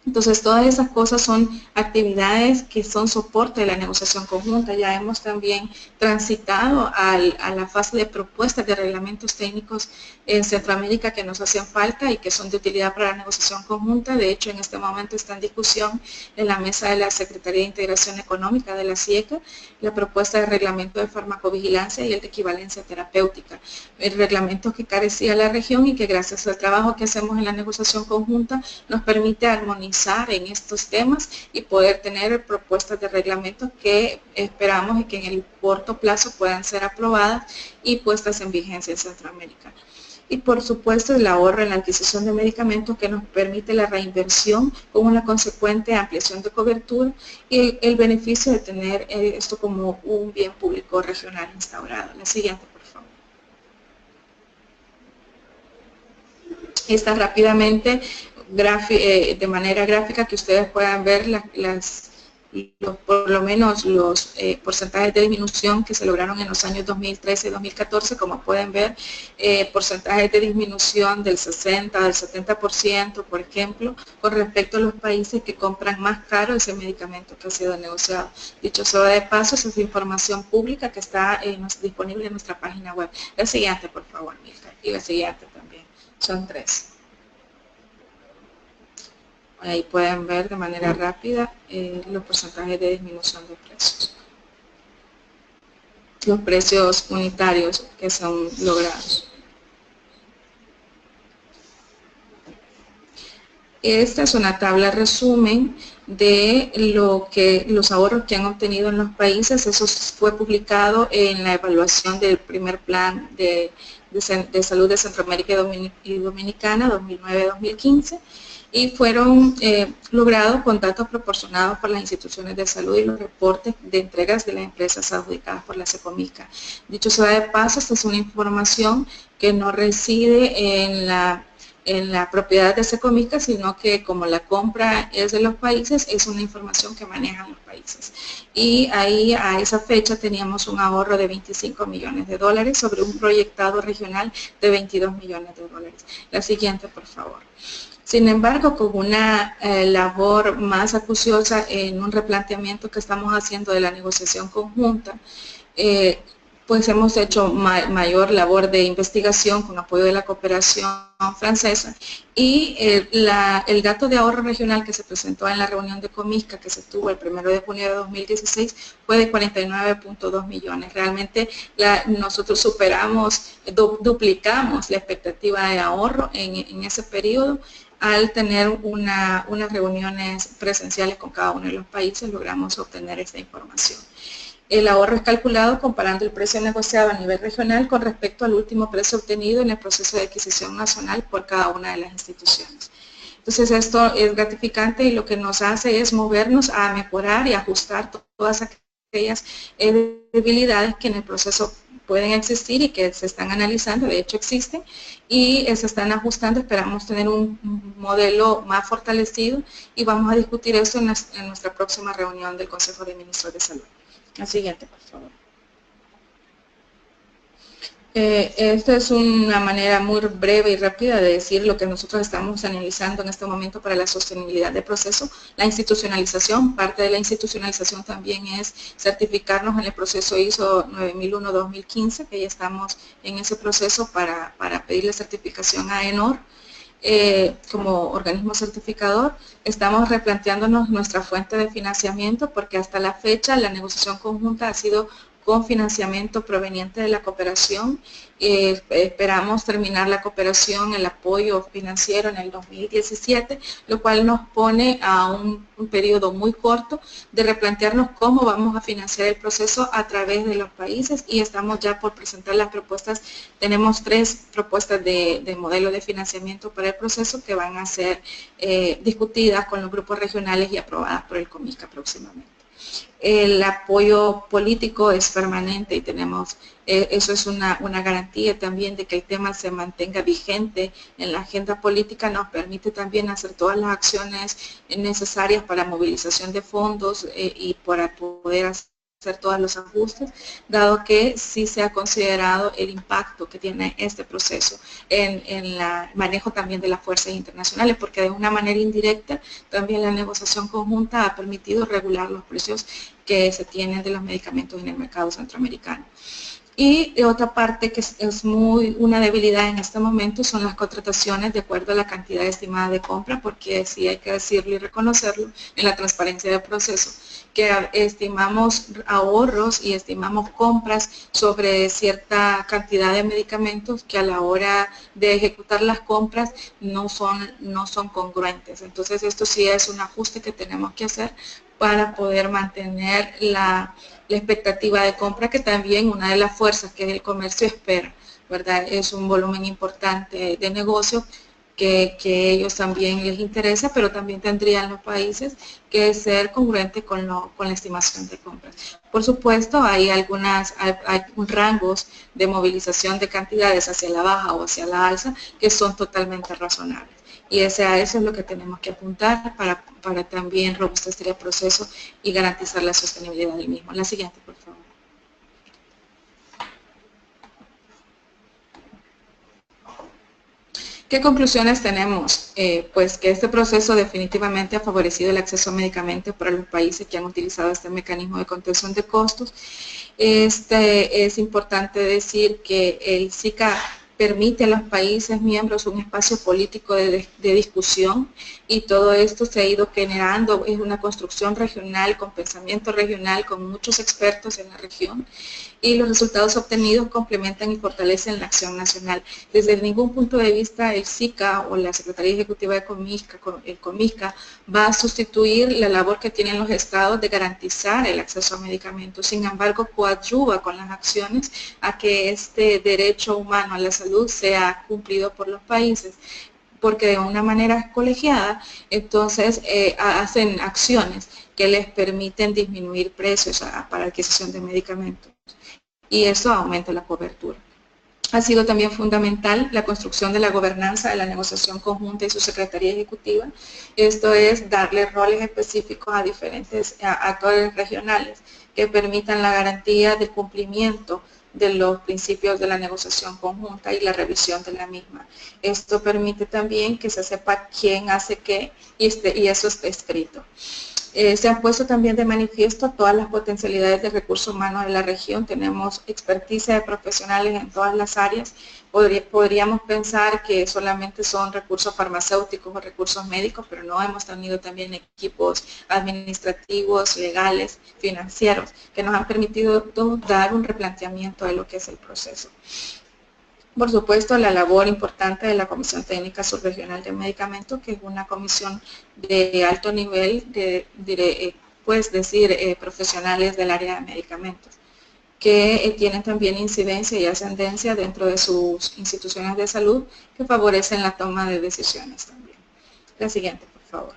Entonces, todas esas cosas son actividades que son soporte de la negociación conjunta. Ya hemos también transitado a la fase de propuestas de reglamentos técnicos en Centroamérica que nos hacen falta y que son de utilidad para la negociación conjunta. De hecho, en este momento está en discusión en la mesa de la Secretaría de Integración Económica de la CIECA la propuesta de reglamento de farmacovigilancia y el de equivalencia terapéutica. El reglamento que carecía la región y que gracias al trabajo que hacemos en la negociación conjunta nos permite armonizar en estos temas y poder tener propuestas de reglamento que esperamos y que en el corto plazo puedan ser aprobadas y puestas en vigencia en Centroamérica. Y por supuesto el ahorro en la adquisición de medicamentos que nos permite la reinversión con una consecuente ampliación de cobertura y el beneficio de tener esto como un bien público regional instaurado. La siguiente, por favor. Esta rápidamente de manera gráfica que ustedes puedan ver por lo menos los porcentajes de disminución que se lograron en los años 2013 y 2014, como pueden ver, porcentajes de disminución del 60, del 70%, por ejemplo, con respecto a los países que compran más caro ese medicamento que ha sido negociado. Dicho sea de paso, esa es información pública que está disponible en nuestra página web. La siguiente, por favor, Milka, y la siguiente también. Son 3. Ahí pueden ver de manera rápida los porcentajes de disminución de precios. Los precios unitarios que son logrados. Esta es una tabla resumen de los ahorros que han obtenido en los países. Eso fue publicado en la evaluación del primer plan de salud de Centroamérica y Dominicana 2009-2015. Y fueron logrados con datos proporcionados por las instituciones de salud y los reportes de entregas de las empresas adjudicadas por la CECOMICA. Dicho sea de paso, esta es una información que no reside en en la propiedad de Secomica, sino que como la compra es de los países, es una información que manejan los países. Y ahí a esa fecha teníamos un ahorro de 25 millones de dólares sobre un proyectado regional de 22 millones de dólares. La siguiente, por favor. Sin embargo, con una labor más acuciosa en un replanteamiento que estamos haciendo de la negociación conjunta, pues hemos hecho mayor labor de investigación con apoyo de la cooperación francesa y el dato de ahorro regional que se presentó en la reunión de Comisca que se tuvo el 1 de junio de 2016 fue de 49.2 millones. Realmente nosotros superamos, duplicamos la expectativa de ahorro en ese periodo. Al tener unas reuniones presenciales con cada uno de los países, logramos obtener esta información. El ahorro es calculado comparando el precio negociado a nivel regional con respecto al último precio obtenido en el proceso de adquisición nacional por cada una de las instituciones. Entonces esto es gratificante y lo que nos hace es movernos a mejorar y ajustar todas aquellas debilidades que en el proceso pueden existir y que se están analizando, de hecho existen, y se están ajustando. Esperamos tener un modelo más fortalecido y vamos a discutir eso en nuestra próxima reunión del Consejo de Ministros de Salud. La siguiente, por favor. Esta es una manera muy breve y rápida de decir lo que nosotros estamos analizando en este momento para la sostenibilidad del proceso. La institucionalización, parte de la institucionalización también es certificarnos en el proceso ISO 9001-2015, que ya estamos en ese proceso para pedirle certificación a ENOR. Como organismo certificador, estamos replanteándonos nuestra fuente de financiamiento porque hasta la fecha la negociación conjunta ha sido con financiamiento proveniente de la cooperación. Esperamos terminar la cooperación, el apoyo financiero en el 2017, lo cual nos pone a un periodo muy corto de replantearnos cómo vamos a financiar el proceso a través de los países y estamos ya por presentar las propuestas. Tenemos 3 propuestas de modelo de financiamiento para el proceso que van a ser discutidas con los grupos regionales y aprobadas por el Comisca próximamente. El apoyo político es permanente y tenemos, eso es una garantía también de que el tema se mantenga vigente en la agenda política. Nos permite también hacer todas las acciones necesarias para movilización de fondos y para poder hacer todos los ajustes, dado que sí se ha considerado el impacto que tiene este proceso en el manejo también de las fuerzas internacionales, porque de una manera indirecta también la negociación conjunta ha permitido regular los precios que se tienen de los medicamentos en el mercado centroamericano. Y otra parte que es una debilidad en este momento son las contrataciones de acuerdo a la cantidad estimada de compra, porque sí hay que decirlo y reconocerlo en la transparencia del proceso, que estimamos ahorros y estimamos compras sobre cierta cantidad de medicamentos que a la hora de ejecutar las compras no son congruentes. Entonces esto sí es un ajuste que tenemos que hacer para poder mantener la expectativa de compra, que también una de las fuerzas que el comercio espera, ¿verdad? Es un volumen importante de negocio que ellos también les interesa, pero también tendrían los países que ser congruentes con la estimación de compras. Por supuesto, hay rangos de movilización de cantidades hacia la baja o hacia la alza que son totalmente razonables. Y a eso es lo que tenemos que apuntar para también robustecer el proceso y garantizar la sostenibilidad del mismo. La siguiente, por favor. ¿Qué conclusiones tenemos? Pues que este proceso definitivamente ha favorecido el acceso a medicamentos para los países que han utilizado este mecanismo de contención de costos. Es importante decir que el SICA permite a los países miembros un espacio político de discusión y todo esto se ha ido generando, es una construcción regional, con pensamiento regional, con muchos expertos en la región y los resultados obtenidos complementan y fortalecen la acción nacional. Desde ningún punto de vista el SICA o la Secretaría Ejecutiva de Comisca va a sustituir la labor que tienen los estados de garantizar el acceso a medicamentos. Sin embargo, coadyuva con las acciones a que este derecho humano a la salud sea cumplido por los países, porque de una manera colegiada, entonces hacen acciones que les permiten disminuir precios para adquisición de medicamentos y eso aumenta la cobertura. Ha sido también fundamental la construcción de la gobernanza de la negociación conjunta y su Secretaría Ejecutiva. Esto es darle roles específicos a diferentes actores regionales que permitan la garantía del cumplimiento de los principios de la negociación conjunta y la revisión de la misma. Esto permite también que se sepa quién hace qué y eso está escrito. Se han puesto también de manifiesto todas las potencialidades de recursos humanos de la región. Tenemos experticia de profesionales en todas las áreas. Podríamos pensar que solamente son recursos farmacéuticos o recursos médicos, pero no, hemos tenido también equipos administrativos, legales, financieros, que nos han permitido dar un replanteamiento de lo que es el proceso. Por supuesto, la labor importante de la Comisión Técnica Subregional de Medicamentos, que es una comisión de alto nivel de pues decir, profesionales del área de medicamentos, que tienen también incidencia y ascendencia dentro de sus instituciones de salud, que favorecen la toma de decisiones también. La siguiente, por favor.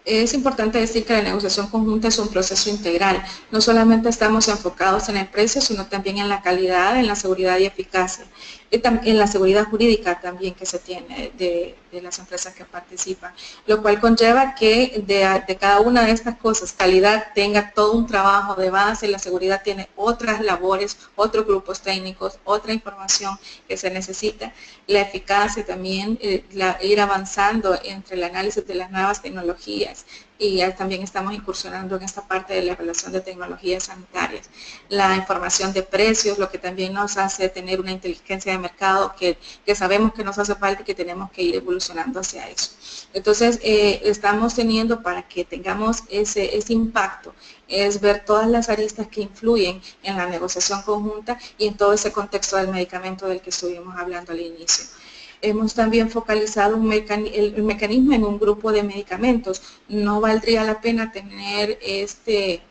Es importante decir que la negociación conjunta es un proceso integral. No solamente estamos enfocados en el precio, sino también en la calidad, en la seguridad y eficacia. En la seguridad jurídica también que se tiene de las empresas que participan, lo cual conlleva que de cada una de estas cosas, calidad tenga todo un trabajo de base, la seguridad tiene otras labores, otros grupos técnicos, otra información que se necesita, la eficacia también, ir avanzando entre el análisis de las nuevas tecnologías, y también estamos incursionando en esta parte de la evaluación de tecnologías sanitarias. La información de precios, lo que también nos hace tener una inteligencia de mercado que sabemos que nos hace falta y que tenemos que ir evolucionando hacia eso. Entonces, estamos teniendo, para que tengamos ese impacto, es ver todas las aristas que influyen en la negociación conjunta y en todo ese contexto del medicamento del que estuvimos hablando al inicio. Hemos también focalizado el mecanismo en un grupo de medicamentos. No valdría la pena tener este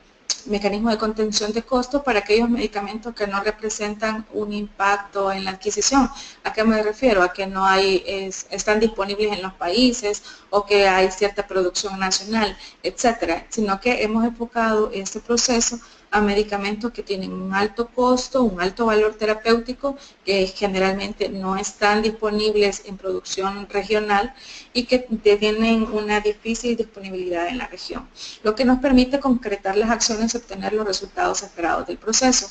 mecanismo de contención de costos para aquellos medicamentos que no representan un impacto en la adquisición. ¿A qué me refiero? A que no hay, están disponibles en los países o que hay cierta producción nacional, etcétera, sino que hemos enfocado este proceso a medicamentos que tienen un alto costo, un alto valor terapéutico, que generalmente no están disponibles en producción regional y que tienen una difícil disponibilidad en la región, lo que nos permite concretar las acciones y obtener los resultados esperados del proceso.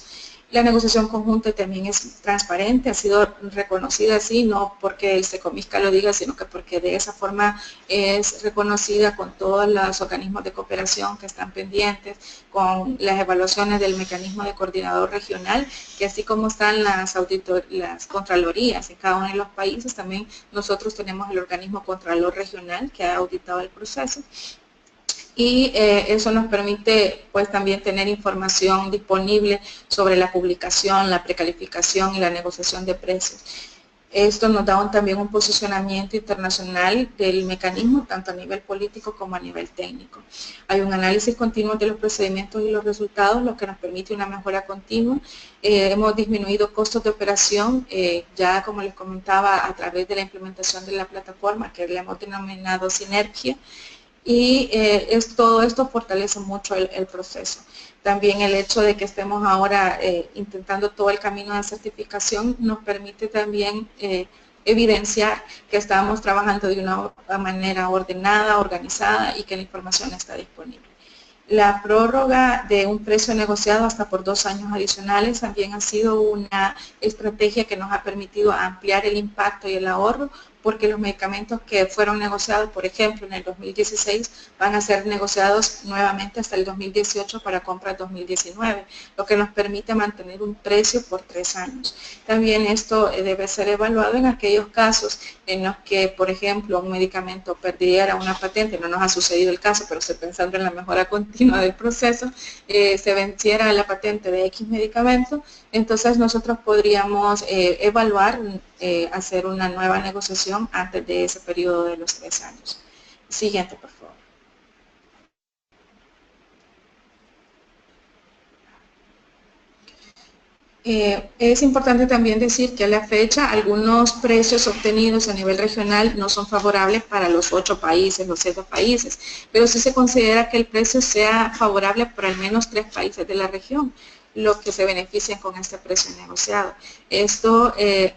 La negociación conjunta también es transparente, ha sido reconocida así, no porque el SECOMISCA lo diga, sino que porque de esa forma es reconocida con todos los organismos de cooperación que están pendientes, con las evaluaciones del mecanismo de coordinador regional, que así como están las contralorías en cada uno de los países, también nosotros tenemos el organismo contralor regional que ha auditado el proceso. Y eso nos permite pues también tener información disponible sobre la publicación, la precalificación y la negociación de precios. Esto nos da también un posicionamiento internacional del mecanismo, tanto a nivel político como a nivel técnico. Hay un análisis continuo de los procedimientos y los resultados, lo que nos permite una mejora continua. Hemos disminuido costos de operación, ya como les comentaba, a través de la implementación de la plataforma, que le hemos denominado Sinergia, y todo esto fortalece mucho el proceso. También el hecho de que estemos ahora intentando todo el camino de certificación nos permite también evidenciar que estamos trabajando de una manera ordenada, organizada y que la información está disponible. La prórroga de un precio negociado hasta por 2 años adicionales también ha sido una estrategia que nos ha permitido ampliar el impacto y el ahorro, porque los medicamentos que fueron negociados, por ejemplo, en el 2016, van a ser negociados nuevamente hasta el 2018 para compra 2019, lo que nos permite mantener un precio por 3 años. También esto debe ser evaluado en aquellos casos en los que, por ejemplo, un medicamento perdiera una patente, no nos ha sucedido el caso, pero estoy pensando en la mejora continua del proceso, se venciera la patente de X medicamento, entonces nosotros podríamos evaluar, hacer una nueva negociación antes de ese periodo de los 3 años. Siguiente, por favor. Es importante también decir que a la fecha algunos precios obtenidos a nivel regional no son favorables para los 8 países, los 7 países, pero sí se considera que el precio sea favorable para al menos 3 países de la región, los que se benefician con este precio negociado. Esto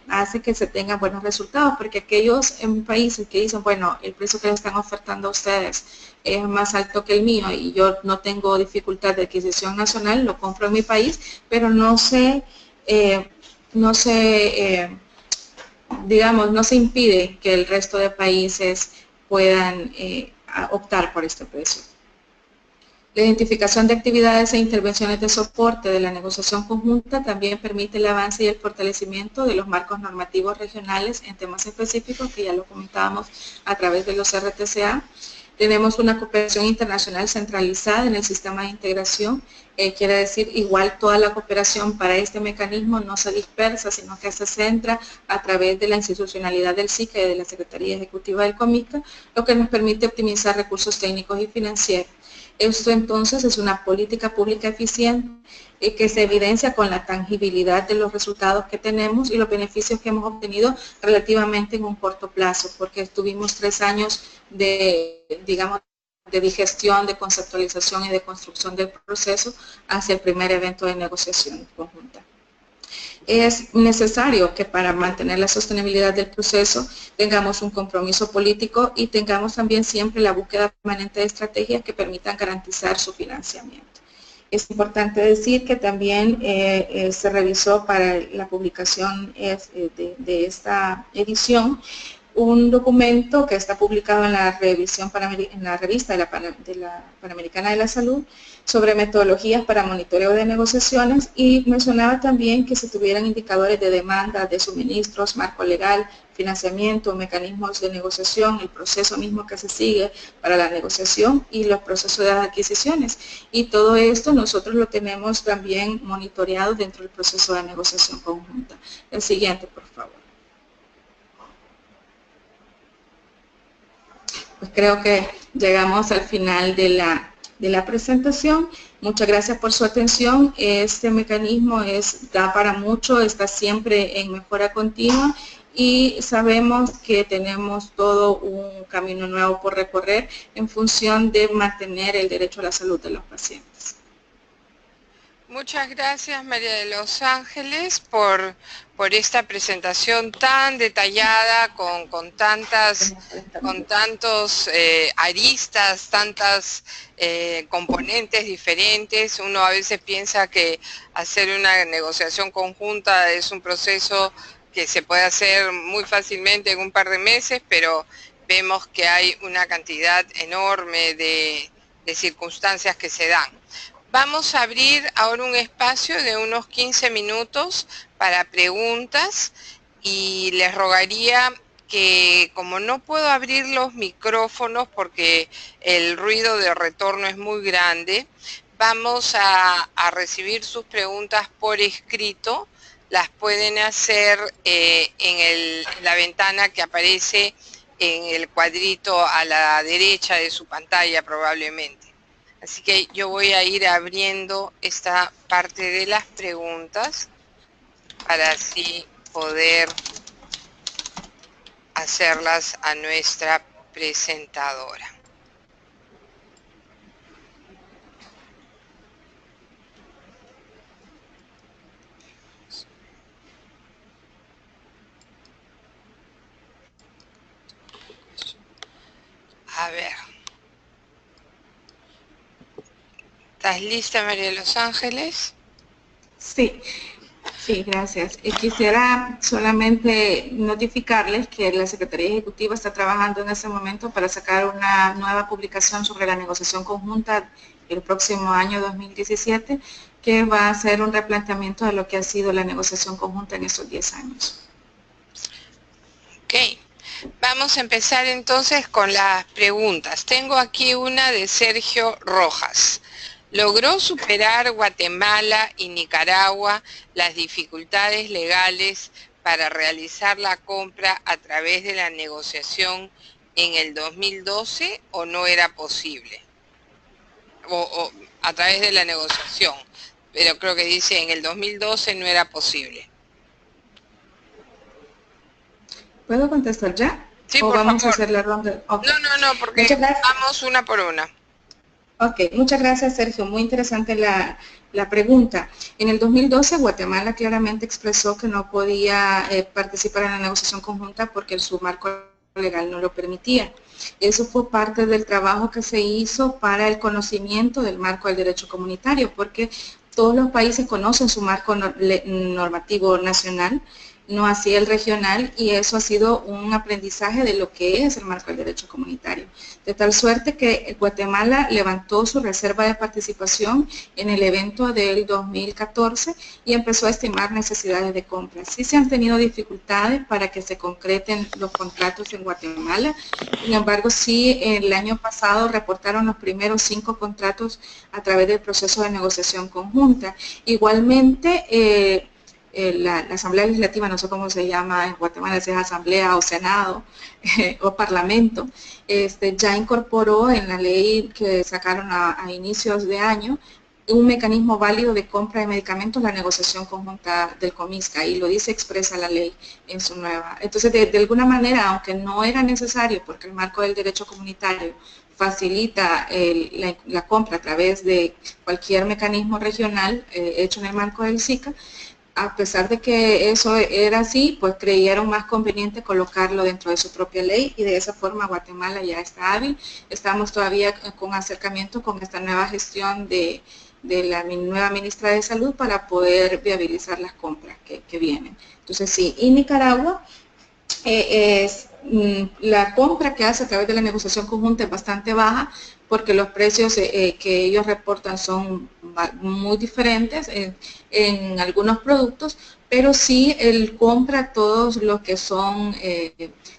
hace que se tengan buenos resultados, porque aquellos países que dicen, bueno, el precio que le están ofertando a ustedes es más alto que el mío y yo no tengo dificultad de adquisición nacional, lo compro en mi país, pero no se digamos, no se impide que el resto de países puedan optar por este precio. La identificación de actividades e intervenciones de soporte de la negociación conjunta también permite el avance y el fortalecimiento de los marcos normativos regionales en temas específicos, que ya lo comentábamos a través de los RTCA. Tenemos una cooperación internacional centralizada en el sistema de integración, quiere decir igual toda la cooperación para este mecanismo no se dispersa, sino que se centra a través de la institucionalidad del SICA y de la Secretaría Ejecutiva del COMICA, lo que nos permite optimizar recursos técnicos y financieros. Esto entonces es una política pública eficiente que se evidencia con la tangibilidad de los resultados que tenemos y los beneficios que hemos obtenido relativamente en un corto plazo, porque estuvimos 3 años de, digamos, de digestión, de conceptualización y de construcción del proceso hacia el primer evento de negociación conjunta. Es necesario que para mantener la sostenibilidad del proceso tengamos un compromiso político y tengamos también siempre la búsqueda permanente de estrategias que permitan garantizar su financiamiento. Es importante decir que también se revisó para la publicación de esta edición un documento que está publicado en la revista de la Panamericana de la Salud sobre metodologías para monitoreo de negociaciones, y mencionaba también que se tuvieran indicadores de demanda, de suministros, marco legal, financiamiento, mecanismos de negociación, el proceso mismo que se sigue para la negociación y los procesos de adquisiciones. Y todo esto nosotros lo tenemos también monitoreado dentro del proceso de negociación conjunta. El siguiente, por favor. Pues creo que llegamos al final de la presentación. Muchas gracias por su atención. Este mecanismo da para mucho, está siempre en mejora continua y sabemos que tenemos todo un camino nuevo por recorrer en función de mantener el derecho a la salud de los pacientes. Muchas gracias, María de los Ángeles, por esta presentación tan detallada, con tantos aristas, tantas componentes diferentes. Uno a veces piensa que hacer una negociación conjunta es un proceso que se puede hacer muy fácilmente en un par de meses, pero vemos que hay una cantidad enorme de circunstancias que se dan. Vamos a abrir ahora un espacio de unos 15 minutos para preguntas y les rogaría que, como no puedo abrir los micrófonos porque el ruido de retorno es muy grande, vamos a recibir sus preguntas por escrito. Las pueden hacer en la ventana que aparece en el cuadrito a la derecha de su pantalla probablemente. Así que yo voy a ir abriendo esta parte de las preguntas para así poder hacerlas a nuestra presentadora. A ver. ¿Estás lista, María de los Ángeles? Sí, gracias. Quisiera solamente notificarles que la Secretaría Ejecutiva está trabajando en este momento para sacar una nueva publicación sobre la negociación conjunta el próximo año 2017, que va a ser un replanteamiento de lo que ha sido la negociación conjunta en estos 10 años. Ok. Vamos a empezar entonces con las preguntas. Tengo aquí una de Sergio Rojas. ¿Logró superar Guatemala y Nicaragua las dificultades legales para realizar la compra a través de la negociación en el 2012 o no era posible? O a través de la negociación. pero creo que dice en el 2012 no era posible. ¿Puedo contestar ya? Sí, ¿O por vamos favor. a hacer la ronda? Okay. No, porque vamos una por una. Ok, muchas gracias, Sergio. Muy interesante la pregunta. En el 2012, Guatemala claramente expresó que no podía participar en la negociación conjunta porque su marco legal no lo permitía. Eso fue parte del trabajo que se hizo para el conocimiento del marco del derecho comunitario, porque todos los países conocen su marco normativo nacional, no así el regional, y eso ha sido un aprendizaje de lo que es el marco del derecho comunitario. De tal suerte que Guatemala levantó su reserva de participación en el evento del 2014 y empezó a estimar necesidades de compra. Sí se han tenido dificultades para que se concreten los contratos en Guatemala, sin embargo, sí el año pasado reportaron los primeros 5 contratos a través del proceso de negociación conjunta. Igualmente, la Asamblea Legislativa, no sé cómo se llama en Guatemala, si es Asamblea o Senado o Parlamento, ya incorporó en la ley que sacaron a inicios de año un mecanismo válido de compra de medicamentos, la negociación conjunta del Comisca, y lo dice expresa la ley en su nueva. Entonces, de alguna manera, aunque no era necesario, porque el marco del derecho comunitario facilita la compra a través de cualquier mecanismo regional hecho en el marco del SICA, a pesar de que eso era así, pues creyeron más conveniente colocarlo dentro de su propia ley y de esa forma Guatemala ya está hábil. Estamos todavía con acercamiento con esta nueva gestión de la nueva ministra de Salud para poder viabilizar las compras que vienen. Entonces sí, y Nicaragua la compra que hace a través de la negociación conjunta es bastante baja porque los precios que ellos reportan son muy diferentes en algunos productos, pero sí él compra todos los que son,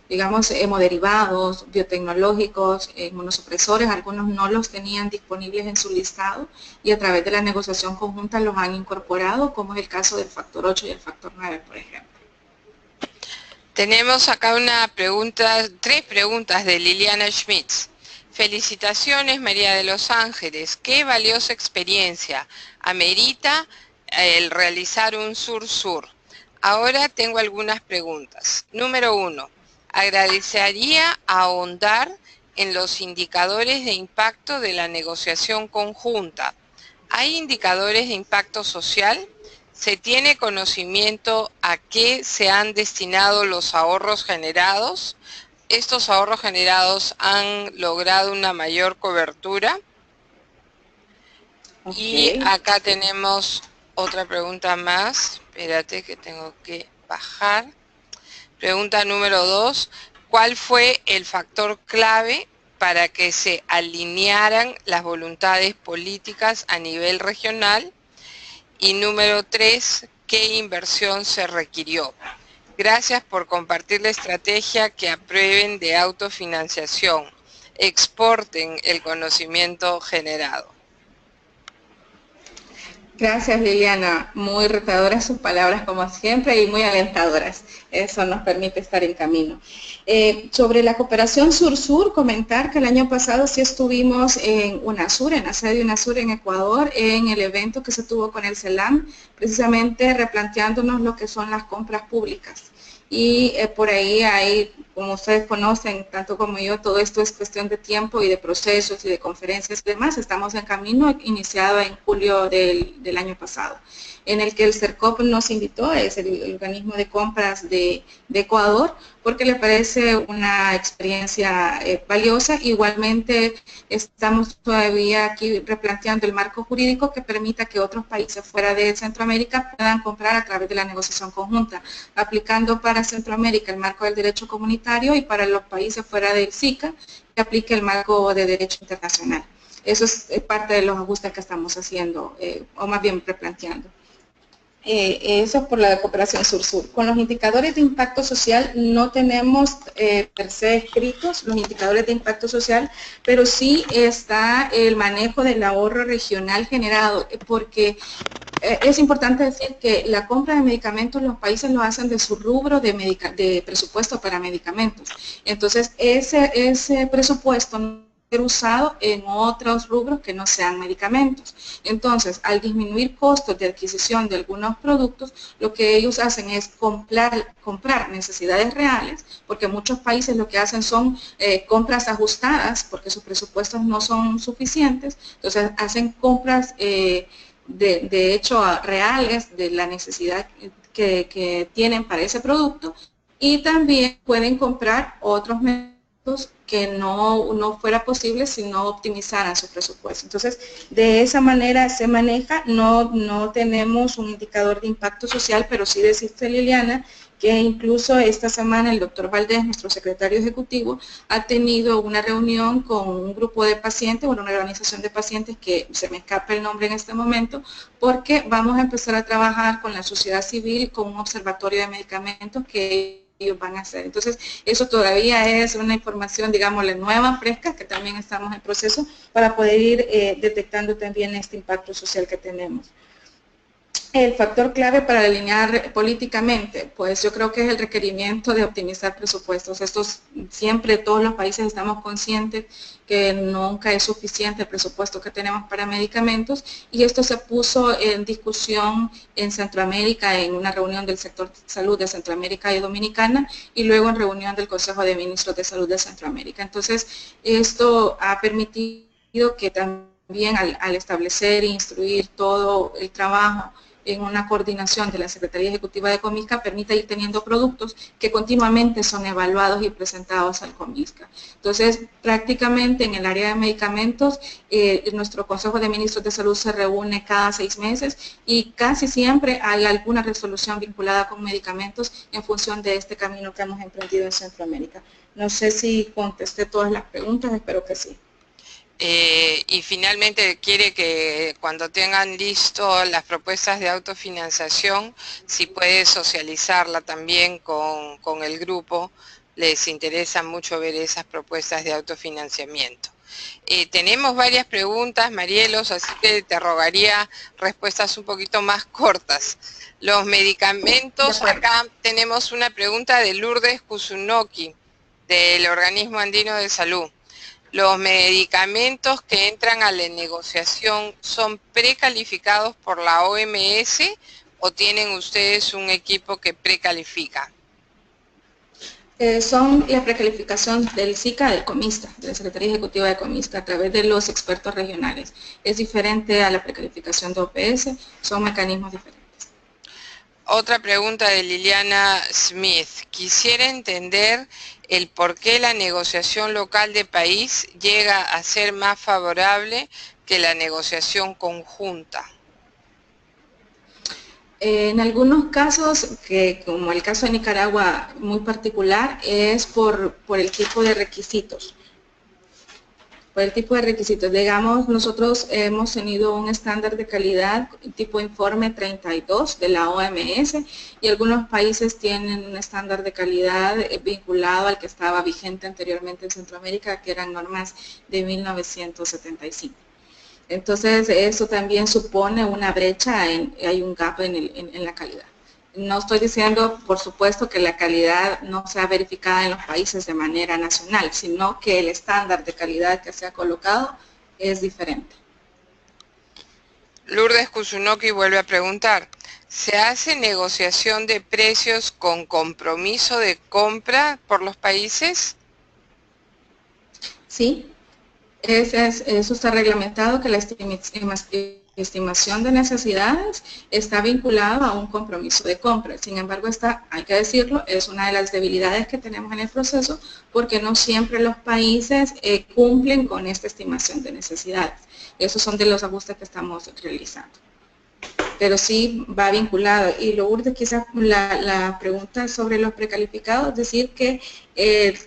digamos, hemoderivados, biotecnológicos, inmunosupresores, algunos no los tenían disponibles en su listado y a través de la negociación conjunta los han incorporado, como es el caso del factor 8 y el factor 9, por ejemplo. Tenemos acá una pregunta, 3 preguntas de Liliana Schmitz. Felicitaciones, María de los Ángeles. Qué valiosa experiencia. Amerita el realizar un sur-sur. Ahora tengo algunas preguntas. Número 1. Agradecería ahondar en los indicadores de impacto de la negociación conjunta. ¿Hay indicadores de impacto social? ¿Se tiene conocimiento a qué se han destinado los ahorros generados? ¿Estos ahorros generados han logrado una mayor cobertura? Okay. Y acá tenemos otra pregunta más. Espérate que tengo que bajar. Pregunta número 2. ¿Cuál fue el factor clave para que se alinearan las voluntades políticas a nivel regional? Y número 3, ¿qué inversión se requirió? Gracias por compartir la estrategia que aprueben de autofinanciación. Exporten el conocimiento generado. Gracias, Liliana. Muy retadoras sus palabras como siempre y muy alentadoras. Eso nos permite estar en camino. Sobre la cooperación sur-sur, comentar que el año pasado sí estuvimos en UNASUR, en la sede de UNASUR en Ecuador, en el evento que se tuvo con el CELAM, precisamente replanteándonos lo que son las compras públicas. Y por ahí hay, como ustedes conocen, tanto como yo, todo esto es cuestión de tiempo y de procesos y de conferencias y demás. Estamos en camino, iniciado en julio del año pasado, en el que el CERCOP nos invitó, es el organismo de compras de Ecuador, porque le parece una experiencia valiosa. Igualmente estamos todavía aquí replanteando el marco jurídico que permita que otros países fuera de Centroamérica puedan comprar a través de la negociación conjunta, aplicando para Centroamérica el marco del derecho comunitario y para los países fuera del SICA que aplique el marco de derecho internacional. Eso es parte de los ajustes que estamos haciendo, o más bien replanteando. Eso es por la cooperación sur-sur. Con los indicadores de impacto social no tenemos per se escritos los indicadores de impacto social, pero sí está el manejo del ahorro regional generado, porque es importante decir que la compra de medicamentos los países lo hacen de su rubro de presupuesto para medicamentos. Entonces, ese presupuesto usado en otros rubros que no sean medicamentos. Entonces, al disminuir costos de adquisición de algunos productos, lo que ellos hacen es comprar necesidades reales, porque muchos países lo que hacen son compras ajustadas, porque sus presupuestos no son suficientes, entonces hacen compras de hecho reales de la necesidad que tienen para ese producto, y también pueden comprar otros métodos que no fuera posible si no optimizaran su presupuesto. Entonces, de esa manera se maneja, no tenemos un indicador de impacto social, pero sí decirte, Liliana, que incluso esta semana el doctor Valdés, nuestro secretario ejecutivo, ha tenido una reunión con un grupo de pacientes, una organización de pacientes que se me escapa el nombre en este momento, porque vamos a empezar a trabajar con la sociedad civil, con un observatorio de medicamentos que ellos van a hacer. Entonces, eso todavía es una información, digámosle, nueva, fresca, que también estamos en proceso para poder ir detectando también este impacto social que tenemos. El factor clave para alinear políticamente, pues yo creo que es el requerimiento de optimizar presupuestos. Siempre todos los países estamos conscientes que nunca es suficiente el presupuesto que tenemos para medicamentos, y esto se puso en discusión en Centroamérica en una reunión del sector salud de Centroamérica y Dominicana, y luego en reunión del Consejo de Ministros de Salud de Centroamérica. Entonces, esto ha permitido que también al establecer e instruir todo el trabajo en una coordinación de la Secretaría Ejecutiva de Comisca, permite ir teniendo productos que continuamente son evaluados y presentados al Comisca. Entonces, prácticamente en el área de medicamentos, nuestro Consejo de Ministros de Salud se reúne cada 6 meses y casi siempre hay alguna resolución vinculada con medicamentos en función de este camino que hemos emprendido en Centroamérica. No sé si contesté todas las preguntas, espero que sí. Y finalmente quiere que cuando tengan listo las propuestas de autofinanciación, si puede socializarla también con el grupo, les interesa mucho ver esas propuestas de autofinanciamiento. Tenemos varias preguntas, Marielos, así que te rogaría respuestas un poquito más cortas. Los medicamentos, acá tenemos una pregunta de Lourdes Kusunoki, del Organismo Andino de Salud. ¿Los medicamentos que entran a la negociación son precalificados por la OMS o tienen ustedes un equipo que precalifica? Son la precalificación del SICA, del Comista, de la Secretaría Ejecutiva de Comista, a través de los expertos regionales. Es diferente a la precalificación de OPS, son mecanismos diferentes. Otra pregunta de Liliana Smith. Quisiera entender el por qué la negociación local de país llega a ser más favorable que la negociación conjunta. En algunos casos, que como el caso de Nicaragua muy particular, es por el tipo de requisitos. Por el tipo de requisitos, digamos, nosotros hemos tenido un estándar de calidad tipo informe 32 de la OMS, y algunos países tienen un estándar de calidad vinculado al que estaba vigente anteriormente en Centroamérica, que eran normas de 1975. Entonces, eso también supone una brecha, hay un gap en la calidad. No estoy diciendo, por supuesto, que la calidad no sea verificada en los países de manera nacional, sino que el estándar de calidad que se ha colocado es diferente. Lourdes Kusunoki vuelve a preguntar, ¿se hace negociación de precios con compromiso de compra por los países? Sí, eso está reglamentado, que la estimación de necesidades está vinculada a un compromiso de compra. Sin embargo, hay que decirlo, es una de las debilidades que tenemos en el proceso, porque no siempre los países cumplen con esta estimación de necesidades. Esos son de los ajustes que estamos realizando. Pero sí va vinculado. Y Lourdes, quizás la pregunta sobre los precalificados, es decir, que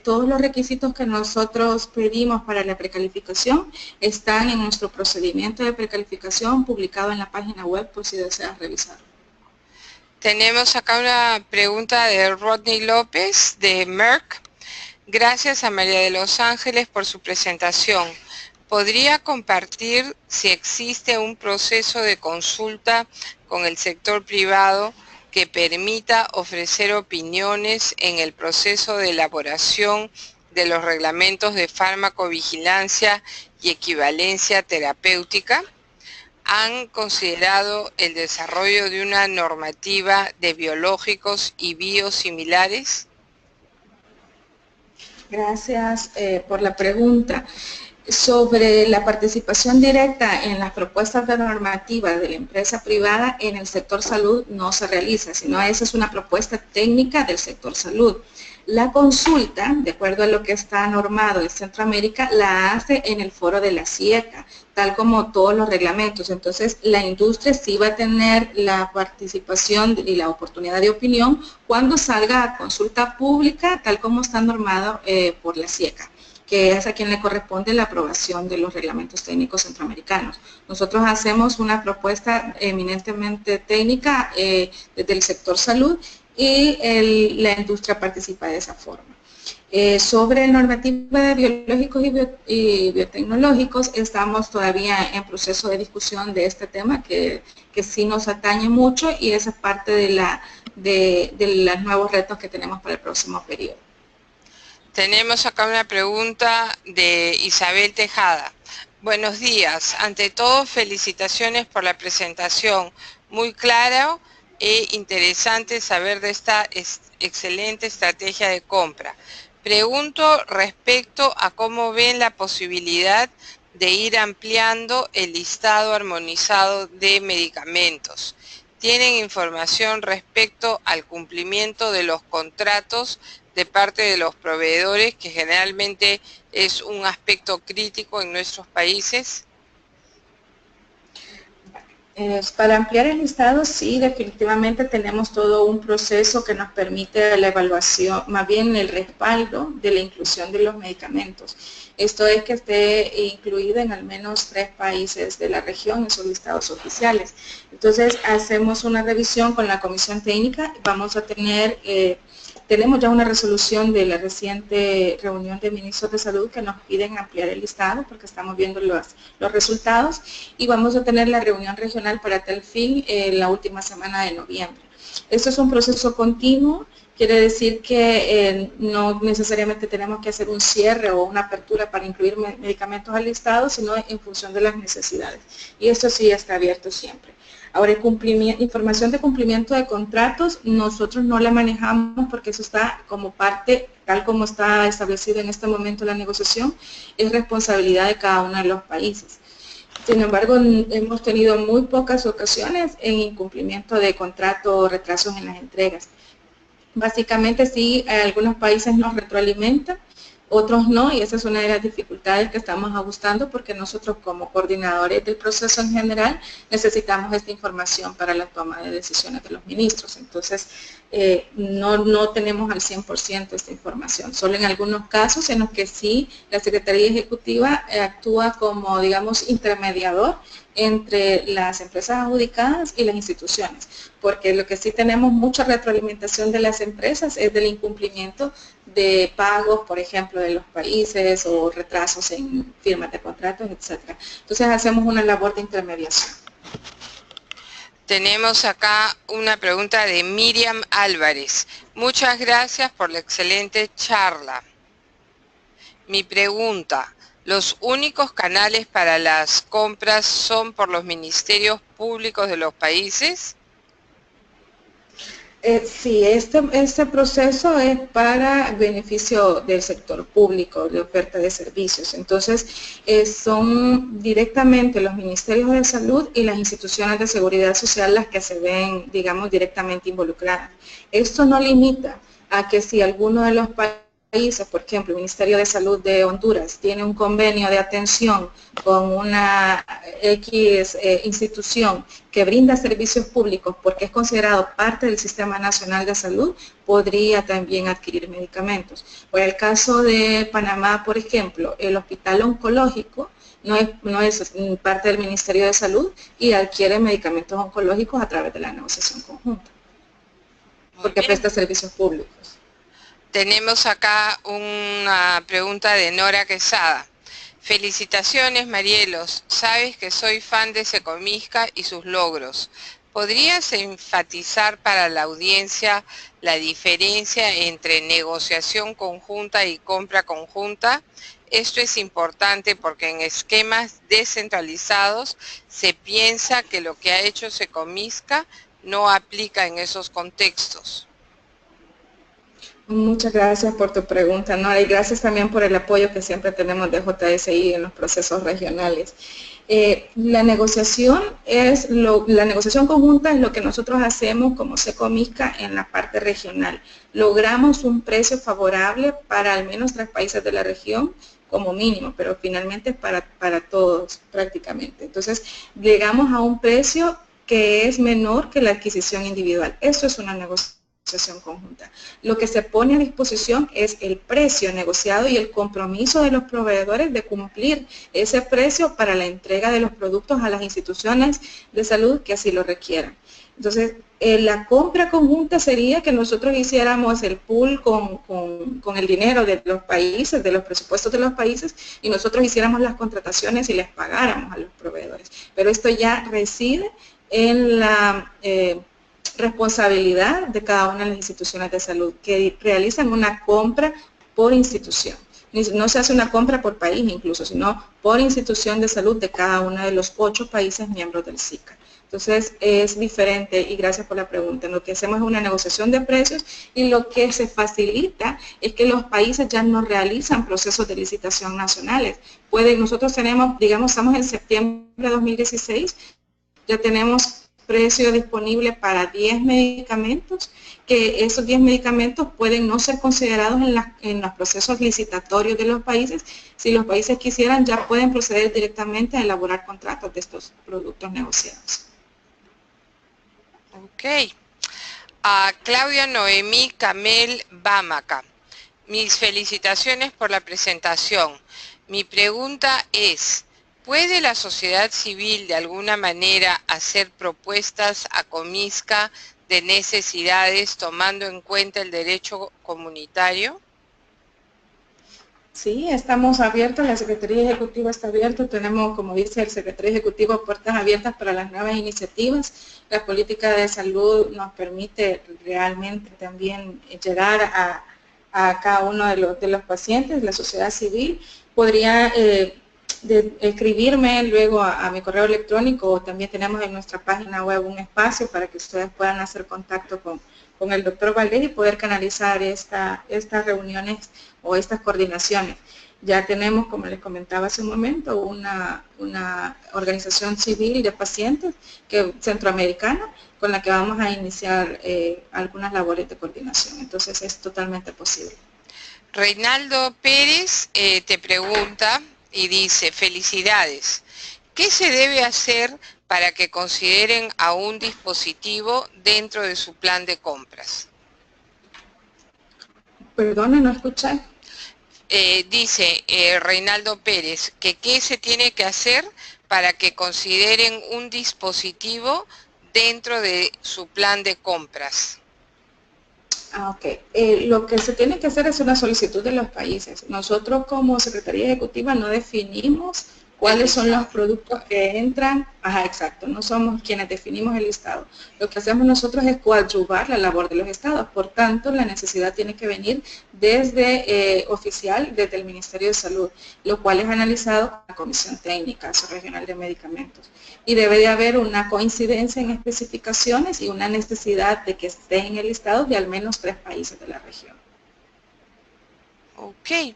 todos los requisitos que nosotros pedimos para la precalificación están en nuestro procedimiento de precalificación publicado en la página web, por si deseas revisarlo. Tenemos acá una pregunta de Rodney López de Merck. Gracias a María de los Ángeles por su presentación. ¿Podría compartir si existe un proceso de consulta con el sector privado que permita ofrecer opiniones en el proceso de elaboración de los reglamentos de farmacovigilancia y equivalencia terapéutica, han considerado el desarrollo de una normativa de biológicos y biosimilares? Gracias por la pregunta. Sobre la participación directa en las propuestas de normativa de la empresa privada en el sector salud no se realiza, sino esa es una propuesta técnica del sector salud. La consulta, de acuerdo a lo que está normado en Centroamérica, la hace en el foro de la CIECA, tal como todos los reglamentos. Entonces, la industria sí va a tener la participación y la oportunidad de opinión cuando salga a consulta pública, tal como está normado por la CIECA, que es a quien le corresponde la aprobación de los reglamentos técnicos centroamericanos. Nosotros hacemos una propuesta eminentemente técnica desde el sector salud y la industria participa de esa forma. Sobre normativa de biológicos y biotecnológicos, estamos todavía en proceso de discusión de este tema que sí nos atañe mucho y esa es parte de los nuevos retos que tenemos para el próximo periodo. Tenemos acá una pregunta de Isabel Tejada. Buenos días. Ante todo, felicitaciones por la presentación. Muy claro e interesante saber de esta excelente estrategia de compra. Pregunto respecto a cómo ven la posibilidad de ir ampliando el listado armonizado de medicamentos. ¿Tienen información respecto al cumplimiento de los contratos de parte de los proveedores, que generalmente es un aspecto crítico en nuestros países? Para ampliar el listado, sí, definitivamente tenemos todo un proceso que nos permite la evaluación, más bien el respaldo de la inclusión de los medicamentos. Esto es que esté incluida en al menos 3 países de la región en sus listados oficiales. Entonces, hacemos una revisión con la comisión técnica, vamos a tener... tenemos ya una resolución de la reciente reunión de ministros de salud que nos piden ampliar el listado porque estamos viendo los resultados y vamos a tener la reunión regional para tal fin la última semana de noviembre. Esto es un proceso continuo, quiere decir que no necesariamente tenemos que hacer un cierre o una apertura para incluir medicamentos al listado, sino en función de las necesidades. Y esto sí está abierto siempre. Ahora, información de cumplimiento de contratos, nosotros no la manejamos porque eso está como parte, tal como está establecido en este momento la negociación, es responsabilidad de cada uno de los países. Sin embargo, hemos tenido muy pocas ocasiones en incumplimiento de contrato o retrasos en las entregas. Básicamente sí, algunos países nos retroalimentan, otros no, y esa es una de las dificultades que estamos ajustando porque nosotros como coordinadores del proceso en general necesitamos esta información para la toma de decisiones de los ministros. Entonces, no tenemos al 100% esta información, solo en algunos casos en los que sí la Secretaría Ejecutiva actúa como, digamos, intermediador entre las empresas adjudicadas y las instituciones, porque lo que sí tenemos mucha retroalimentación de las empresas es del incumplimiento de pagos, por ejemplo, de los países o retrasos en firmas de contratos, etcétera. Entonces hacemos una labor de intermediación. Tenemos acá una pregunta de Miriam Álvarez. Muchas gracias por la excelente charla. Mi pregunta, ¿los únicos canales para las compras son por los ministerios públicos de los países? Sí, este proceso es para beneficio del sector público, de oferta de servicios. Entonces, son directamente los ministerios de salud y las instituciones de seguridad social las que se ven, digamos, directamente involucradas. Esto no limita a que si alguno de los países, por ejemplo, el Ministerio de Salud de Honduras tiene un convenio de atención con una X institución que brinda servicios públicos porque es considerado parte del Sistema Nacional de Salud, podría también adquirir medicamentos. Por el caso de Panamá, por ejemplo, el hospital oncológico no es parte del Ministerio de Salud y adquiere medicamentos oncológicos a través de la negociación conjunta, porque presta servicios públicos. Tenemos acá una pregunta de Nora Quesada. Felicitaciones, Marielos. Sabes que soy fan de Secomisca y sus logros. ¿Podrías enfatizar para la audiencia la diferencia entre negociación conjunta y compra conjunta? Esto es importante porque en esquemas descentralizados se piensa que lo que ha hecho Secomisca no aplica en esos contextos. Muchas gracias por tu pregunta, Nora, y gracias también por el apoyo que siempre tenemos de JSI en los procesos regionales. La negociación conjunta es lo que nosotros hacemos como Secomisca en la parte regional. Logramos un precio favorable para al menos 3 países de la región como mínimo, pero finalmente es para todos prácticamente. Entonces, llegamos a un precio que es menor que la adquisición individual. Eso es una negociación conjunta. Lo que se pone a disposición es el precio negociado y el compromiso de los proveedores de cumplir ese precio para la entrega de los productos a las instituciones de salud que así lo requieran. Entonces, la compra conjunta sería que nosotros hiciéramos el pool con el dinero de los países, de los presupuestos de los países, y nosotros hiciéramos las contrataciones y les pagáramos a los proveedores. Pero esto ya reside en la responsabilidad de cada una de las instituciones de salud que realizan una compra por institución. No se hace una compra por país incluso, sino por institución de salud de cada uno de los 8 países miembros del SICA. Entonces es diferente y gracias por la pregunta. Lo que hacemos es una negociación de precios y lo que se facilita es que los países ya no realizan procesos de licitación nacionales. Nosotros tenemos, digamos, estamos en septiembre de 2016, ya tenemos precio disponible para 10 medicamentos, que esos 10 medicamentos pueden no ser considerados en los procesos licitatorios de los países. Si los países quisieran, ya pueden proceder directamente a elaborar contratos de estos productos negociados. Ok. A Claudia Noemí Camel Bámaca. Mis felicitaciones por la presentación. Mi pregunta es, ¿puede la sociedad civil de alguna manera hacer propuestas a Comisca de necesidades tomando en cuenta el derecho comunitario? Sí, estamos abiertos, la Secretaría Ejecutiva está abierta, tenemos, como dice el Secretario Ejecutivo, puertas abiertas para las nuevas iniciativas. La política de salud nos permite realmente también llegar a cada uno de los pacientes. La sociedad civil podría escribirme luego a mi correo electrónico, o también tenemos en nuestra página web un espacio para que ustedes puedan hacer contacto con el doctor Valdés y poder canalizar estas reuniones o estas coordinaciones. Ya tenemos, como les comentaba hace un momento, una organización civil de pacientes centroamericana con la que vamos a iniciar algunas labores de coordinación. Entonces es totalmente posible. Reinaldo Pérez te pregunta y dice, felicidades. ¿Qué se debe hacer para que consideren a un dispositivo dentro de su plan de compras? Perdone, no escuché. Dice Reinaldo Pérez que qué se tiene que hacer para que consideren un dispositivo dentro de su plan de compras. Ok. Lo que se tiene que hacer es una solicitud de los países. Nosotros como Secretaría Ejecutiva no definimos cuáles son los productos que entran. Ajá, exacto. No somos quienes definimos el listado. Lo que hacemos nosotros es coadyuvar la labor de los estados. Por tanto, la necesidad tiene que venir desde desde el Ministerio de Salud, lo cual es analizado por la Comisión Técnica Regional de Medicamentos. Y debe de haber una coincidencia en especificaciones y una necesidad de que esté en el listado de al menos 3 países de la región. Ok.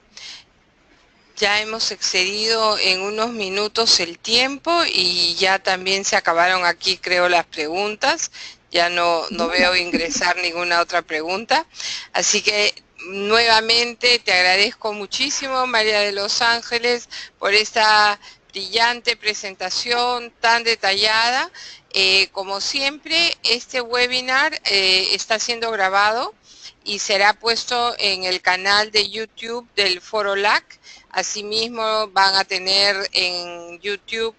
Ya hemos excedido en unos minutos el tiempo y ya también se acabaron aquí, creo, las preguntas. Ya no veo ingresar ninguna otra pregunta. Así que nuevamente te agradezco muchísimo, María de los Ángeles, por esta brillante presentación tan detallada. Como siempre, este webinar está siendo grabado y será puesto en el canal de YouTube del Foro LAC. Asimismo van a tener en YouTube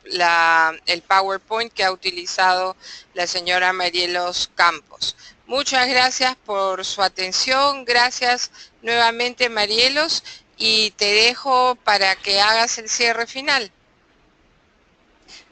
el PowerPoint que ha utilizado la señora Marielos Campos. Muchas gracias por su atención, gracias nuevamente Marielos, y te dejo para que hagas el cierre final.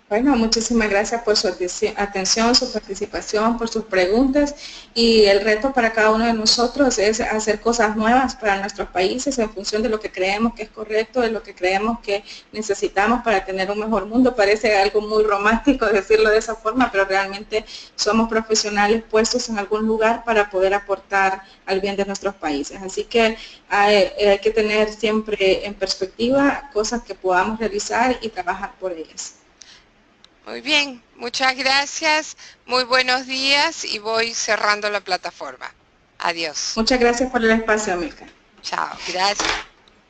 Bueno, muchísimas gracias por su atención, su participación, por sus preguntas, y el reto para cada uno de nosotros es hacer cosas nuevas para nuestros países en función de lo que creemos que es correcto, de lo que creemos que necesitamos para tener un mejor mundo. Parece algo muy romántico decirlo de esa forma, pero realmente somos profesionales puestos en algún lugar para poder aportar al bien de nuestros países. Así que hay que tener siempre en perspectiva cosas que podamos realizar y trabajar por ellas. Muy bien, muchas gracias, muy buenos días y voy cerrando la plataforma. Adiós. Muchas gracias por el espacio, Milka. Chao, gracias.